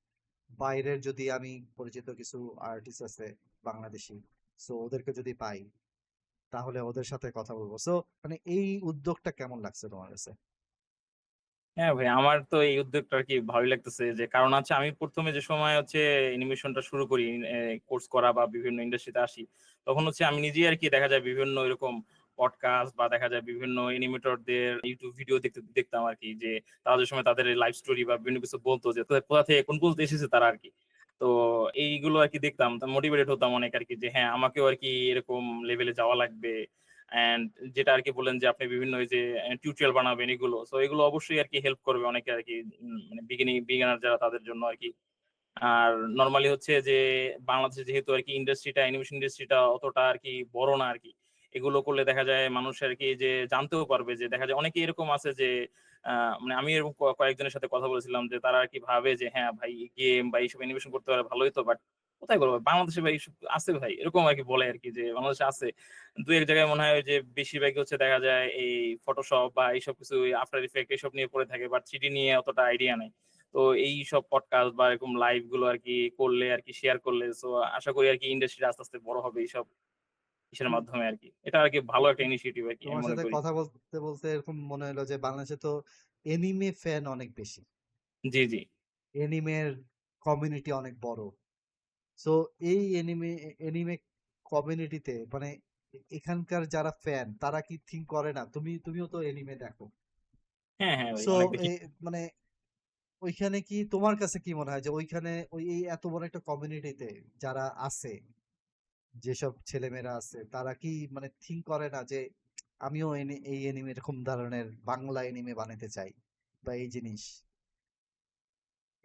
বাইরের যদি আমি পরিচিত কিছু আর্টিস্ট আছে বাংলাদেশি, সো ওদেরকে যদি পাই তাহলে ওদের সাথে কথা বলবো। সো মানে এই উদ্যোগটা কেমন লাগছে তোমার কাছে? হ্যাঁ ভাই, আমার তো এই উদ্যোগটা আরকি ভালোই লাগতেছে যে কারণ হচ্ছে আমি ১ম এ যে সময় হচ্ছে অ্যানিমেশনটা শুরু করি কোর্স করা বা বিভিন্ন ইন্ডাস্ট্রিতে আসি, তখন হচ্ছে আমি নিজেই আরকি দেখা যায় বিভিন্ন এরকম পডকাস্ট বা দেখা যায় বিভিন্ন অ্যানিমেটরদের YouTube ভিডিও দেখতাম আরকি যে তারা যে সময় তাদের লাইফ স্টোরি বা বিভিন্ন কিছু বলতো যে কোথা থেকে কোন পর্যন্ত এসেছে তারা আরকি। তো এইগুলো আরকি দেখতাম। তো মোটিভেটেড হতাম অনেক আরকি যে হ্যাঁ, আমাকেও আরকি এরকম লেভেলে যাওয়া লাগবে। অ্যান্ড যেটা আরকি বললেন যে আপনি বিভিন্ন ওই যে টিউটোরিয়াল বানাবেন এগুলো। সো এগুলো অবশ্যই আরকি হেল্প করবে অনেকে আরকি মানে বিগিনার যারা তাদের জন্য আরকি। আর নরমালি হচ্ছে যে বাংলাদেশে যেহেতু আরকি অ্যানিমেশন ইন্ডাস্ট্রিটা অতটা আরকি বড় না আরকি। এগুলো করলে দেখা যায় মানুষ আরকি যে জানতেও পারবে যে দেখা যায় অনেকেই এরকম আছে যে আ মানে আমি এরকম কয়েকজনের সাথে কথা বলেছিলাম যে তারা আরকি ভাবে যে হ্যাঁ, ভাই গেম বা এইসব অ্যানিমেশন করতে পারলে ভালোই তো বাট কোথায় করব? বাংলাদেশে ভাই এইসব আছে ভাই। এরকম আরকি বলে আরকি যে বাংলাদেশে আছে। ২-১ জায়গায় মনে হয় যে বেশিরভাগই হচ্ছে দেখা যায় এই Photoshop বা এইসব কিছু After Effects এসব নিয়ে পড়ে থাকে। বাট 3D নিয়ে অতটা আইডিয়া নাই। তো এইসব পডকাস্ট বা এরকম লাইভ গুলো আরকি করলে আরকি শেয়ার করলে সো আশা করি আরকি ইন্ডাস্ট্রি আস্তে, আস্তে বড় হবে এইসব ইসের হুম, মাধ্যমে আরকি। এটা আরকি ভালো একটা তো ইনিশিয়েটিভ আরকি আমি তোমার মনে সাথে করি। কথা বলতে এরকম মনে হলো যে বাংলাদেশে তো এনিমে ফ্যান অনেক বেশি। জি, জি। এনিমের কমিউনিটি অনেক বড়। সো এই এনিমে কমিউনিটিতে মানে এখানকার যারা ফ্যান তারা কি থিঙ্ক করে না? তুমিও তো এনিমে দেখো। হ্যাঁ, হ্যাঁ ভাই সো অনেক বেশি। মানে ওইখানে কি তোমার কাছে কি মনে হয় যে ওইখানে এই এত বড় একটা কমিউনিটিতে যারা আছে, যেসব ছেলেমেয়েরা আছে তারা কি মানে থিঙ্ক করে না যে আমিও এই এনিমে এরকম ধরনের বাংলা এনিমে বানাতে চাই বা এই জিনিস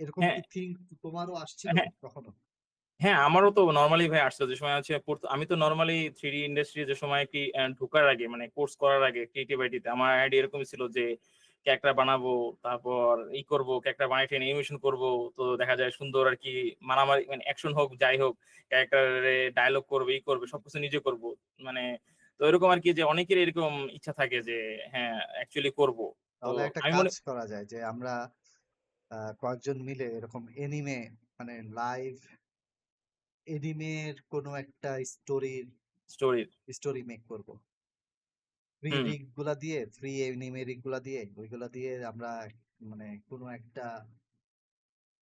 এরকম হ্যাঁ, কি থিঙ্ক তোমারও আসছিল হ্যাঁ। কখনো? হ্যাঁ, আমারও তো নরমালি ভাই আসতো যে সময় হচ্ছে আমি তো নরমালি 3D ইন্ডাস্ট্রি যে সময় কি ঢোকার আগে মানে কোর্স করার আগে ক্রিয়েটিভ আইটিতে আমার আইডিয়া এরকমই ছিল যে ক্যারেক্টার বানাবো, তারপর করব, ক্যারেক্টার বানাই টেনে অ্যানিমেশন করব। তো দেখা যায় সুন্দর আরকি মারামারি মানে অ্যাকশন হোক, যাই হোক, ক্যারেক্টারে ডায়ালগ করবে, করবে সবকিছু নিজে করব। মানে তো এরকম আরকি যে অনেকেরই এরকম ইচ্ছা থাকে যে হ্যাঁ, অ্যাকচুয়ালি করব। তো তাহলে একটা আমি কাজ মনে করা যায় যে আমরা কয়েকজন মিলে এরকম এনিমে মানে লাইভ এনিমের কোনো একটা স্টোরির স্টোরি মেক করব। ফ্রি হুম, রিগ গুলা দিয়ে ফ্রি এনিমে রিগ গুলা দিয়ে ওইগুলা দিয়ে আমরা মানে কোনো একটা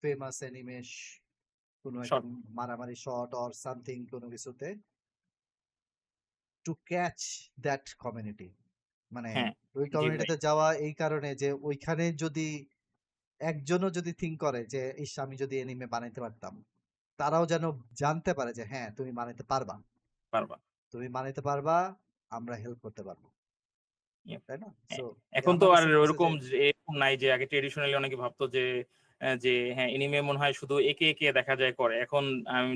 ফেমাস অ্যানিমেশ কোনো একটা শর্ট মারামারি শট অর সামথিং কোনো কিছুতে টু ক্যাচ দ্যাট কমিউনিটি মানে হ্যাঁ, ওই জি ভাই। কমিউনিটিতে যাওয়া এই কারণে যে ওইখানে যদি একজনও যদি থিঙ্ক করে যে ইস আমি যদি এনিমে বানাইতে পারতাম তারাও যেন জানতে পারে যে হ্যাঁ তুমি বানাইতে পারবা, পারবা। তুমি বানাইতে পারবা, আমরা হেল্প করতে পারবো, ইয়েপ তাই না? হ্যাঁ, সো এখন তো আমার আর কাছে মনে হচ্ছে যে ওরকম যে এরকম নাই যে আগে ট্র্যাডিশনালি অনেকে ভাবতো যে যে হ্যাঁ, এনিমে মনে হয় শুধু একে দেখা যায় করে। এখন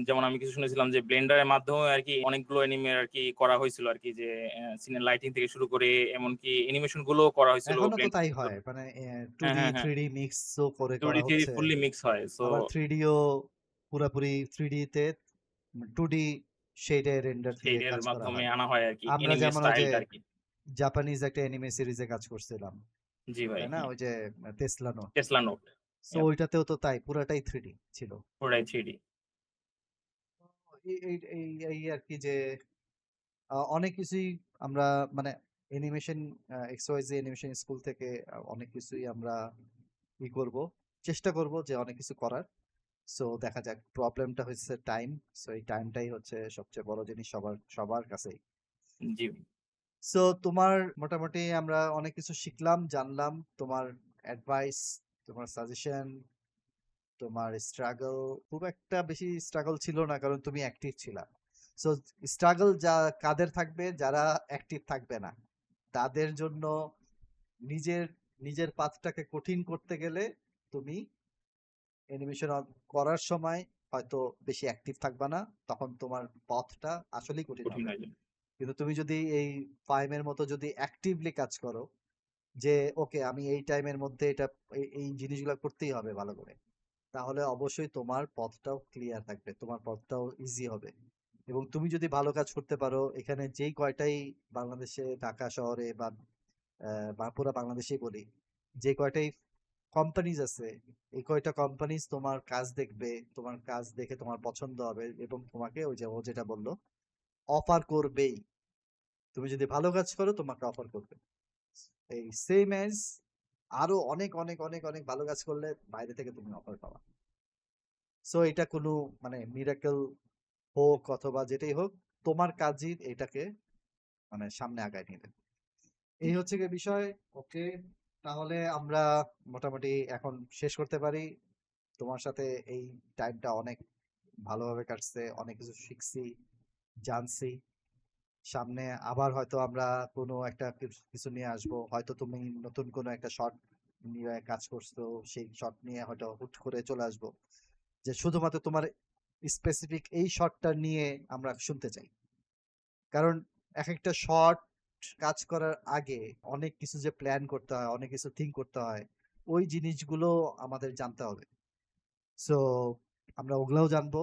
যেমন আমি কিছু শুনেছিলাম যে ব্লেন্ডার এর মাধ্যমেও আরকি অনেকগুলো এনিমে আরকি করা হয়েছিল আরকি যে সিনে লাইটিং থেকে শুরু করে এমনকি অ্যানিমেশন গুলোও করা হয়েছিল এখনো তো ব্লেন্ডার তাই ভিতর। হয় মানে হ্যাঁ, 2D হ্যাঁ, হ্যাঁ। 3D মিক্সও করে 2D, করা 3D হচ্ছে, ফুললি মিক্স হয়। সো আবার 3Dও পুরাপুরি 3D তে 2D শেডে রেন্ডার দিয়ে সেইটার কাজ করা মাধ্যমে হয়। আনা হয় আরকি আমরা এনিমে যেমন ওই যে স্টাইলটা আরকি। জাপানিজ একটা অ্যানিমে সিরিজে কাজ করছিলাম, জি ভাই, তাই না? হ্যাঁ। ওই যে Tesla note. Tesla note. So yep ওইটাতেও তো তাই পুরাটাই 3D ছিল। পুরাই 3D। এই আরকি যে অনেক কিছুই আমরা মানে অ্যানিমেশন XYZ অ্যানিমেশন স্কুল থেকে অনেক কিছুই আমরা করব। চেষ্টা করব যে অনেক কিছু করার। সো দেখা যাক প্রবলেমটা হচ্ছে টাইম। সো এই টাইমটাই হচ্ছে সবচেয়ে বড় জিনিস সবার কাছেই। জি। সো তোমার মোটামুটি আমরা অনেক কিছু শিখলাম, জানলাম। তোমার অ্যাডভাইস, তোমার সাজেশন, তোমার স্ট্রাগল খুব একটা বেশি স্ট্রাগল ছিল না কারণ তুমি অ্যাক্টিভ ছিলা। সো স্ট্রাগল কাদের থাকবে যারা অ্যাক্টিভ থাকবে না। তাদের জন্য নিজের নিজের পাথটাকে কঠিন করতে গেলে তুমি অ্যানিমেশন করার সময় হয়তো বেশি অ্যাক্টিভ থাকবা না। তখন তোমার পথটা আসলেই কঠিন কঠিন হবে। হয়ে যায়। কিন্তু তুমি যদি এই ফাইমের মতো যদি অ্যাক্টিভলি কাজ করো যে ওকে আমি এই টাইমের মধ্যে এটা এই জিনিসগুলো করতেই হবে ভালো করে। তাহলে অবশ্যই তোমার পথটাও ক্লিয়ার থাকবে। তোমার পথটাও ইজি হবে। এবং তুমি যদি ভালো কাজ করতে পারো এখানে যেই কয়টাই বাংলাদেশে ঢাকা শহরে বা পুরা বাংলাদেশেই বলি, যে কয়টাই কোম্পানিজ আছে এই কয়টা কোম্পানিজ তোমার কাজ দেখবে, তোমার কাজ দেখে তোমার পছন্দ হবে এবং তোমাকে ওই যে ও যেটা বললো অফার করবেই। তুমি যদি ভালো কাজ করো তোমাকে অফার করবে। এই সেম এজ আরো অনেক অনেক অনেক অনেক ভালো কাজ করলে বাইরে থেকে তুমি অফার পাবা। সো এটা কোনো মানে মিরাকেল হোক অথবা যেটাই হোক তোমার কাজই এটাকে মানে সামনে আগায় নিবে। এই হচ্ছে গিয়ে বিষয়। ওকে, তাহলে আমরা মোটামুটি এখন শেষ করতে পারি। তোমার সাথে এই টাইমটা অনেক ভালোভাবে কাটছে, অনেক কিছু শিখছি, জানছি। সামনে আবার হয়তো আমরা কোনো একটা কিছু নিয়ে আসবো, হয়তো তুমি নতুন কোনো একটা শর্ট নিয়ে কাজ করছো, সেই শর্ট নিয়ে হয়তো হুট করে চলে আসবো যে শুধুমাত্র তোমার স্পেসিফিক এই শর্টটা নিয়ে আমরা শুনতে চাই। কারণ একেকটা শর্ট কাজ করার আগে অনেক কিছু যে প্ল্যান করতে হয়, অনেক কিছু থিঙ্ক করতে হয়, ওই জিনিসগুলো আমাদের জানতে হবে। সো আমরা ওগুলাও জানবো।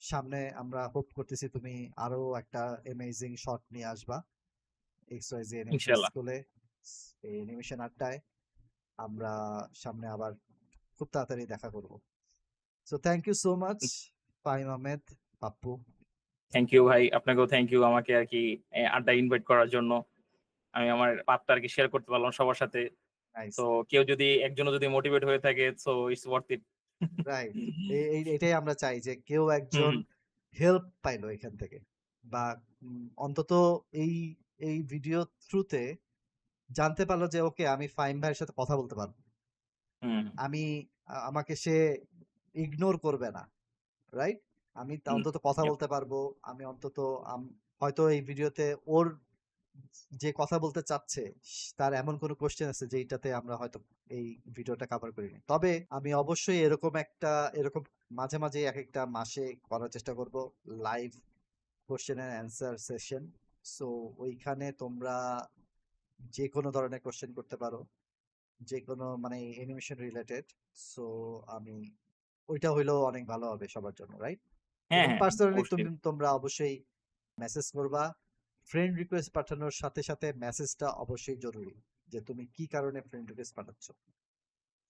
সামনে আমরা হোপ করতেছি তুমি আরো একটা অ্যামেজিং শট নিয়ে আসবা XYZ অ্যানিমেশন ইনশাল্লাহ। স্কুলে, এই অ্যানিমেশন আড্ডায়। আমরা সামনে আবার খুব তাড়াতাড়ি দেখা করব। So thank you so much Fahim Ahmed, Pappu. Thank you ভাই, আপনাকেও থ্যাংক ইউ আমাকে আর কি আড্ডা ইনভাইট করার জন্য। আমি আমার পাথটা আর কি শেয়ার করতে পারলাম সবার সাথে। নাইস। তো কেউ যদি একজনও যদি মোটিভেট হয়ে থাকে so it's worth it. Right. এটাই আমরা চাই যে কেউ হুম, একজন হুম, হেল্প পাইলো এখান থেকে, বা অন্তত এই এই ভিডিও থ্রুতে জানতে পারলো যে ওকে আমি ফাহিম ভাইয়ের সাথে কথা বলতে পারবো, হুম, আমি আমাকে সে ইগনোর করবে না, রাইট? আমি হুম, অন্তত কথা yep, বলতে পারবো। আমি অন্তত হয়তো এই ভিডিওতে ওর যে কথা বলতে চাচ্ছে তার এমন কোনো কোশ্চেন আছে যেটাতে আমরা হয়তো এই ভিডিওটা কভার করিনি। তবে আমি অবশ্যই এরকম মাঝে মাঝে এক একটা মাসে করার চেষ্টা করব live question and answer session. So ওইখানে তোমরা যে কোনো ধরনের কোশ্চেন করতে পারো, যে কোনো মানে অ্যানিমেশন রিলেটেড। সো আমি ওইটা হইলেও অনেক ভালো হবে সবার জন্য, রাইট? হ্যাঁ, এবং হ্যাঁ, পার্সোনালি অবশ্যই। তোমরা অবশ্যই মেসেজ করবা। ফ্রেন্ড রিকোয়েস্ট পাঠানোর সাথে সাথে মেসেজটা অবশ্যই জরুরি, যে তুমি কি কারণে ফ্রেন্ড রিকোয়েস্ট পাঠাচ্ছ।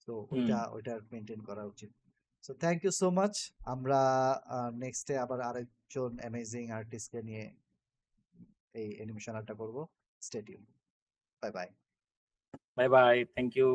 তো হুম, ওইটা মেনটেন করা উচিত। So thank you so much. আমরা নেক্সটে আবার আরেকজন অ্যামেজিং আর্টিস্টকে নিয়ে এই অ্যানিমেশন আর্টটা করবো। Stay tune. Bye bye. Bye bye, thank you.